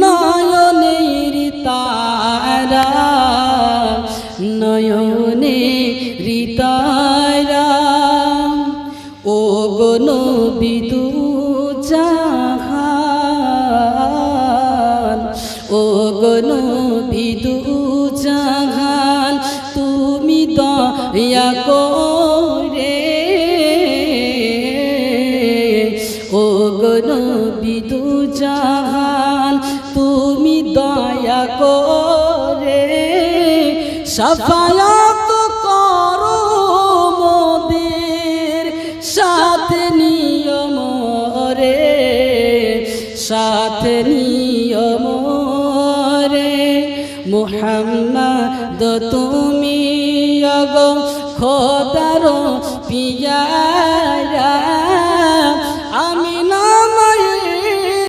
নয়নের তারা নয়নের তারা ও গো নবী দু জাহান ও গো নবী দু জাহান তুমি দয়া করে ও গো নবী দু জাহান তুমি দয়া করে শাফায়াত করো মোদের সাথে নিয়ম রে সাথে নিয়ম রে মুহাম্মদ তুমি অগো খোদার পিয়ারা আমি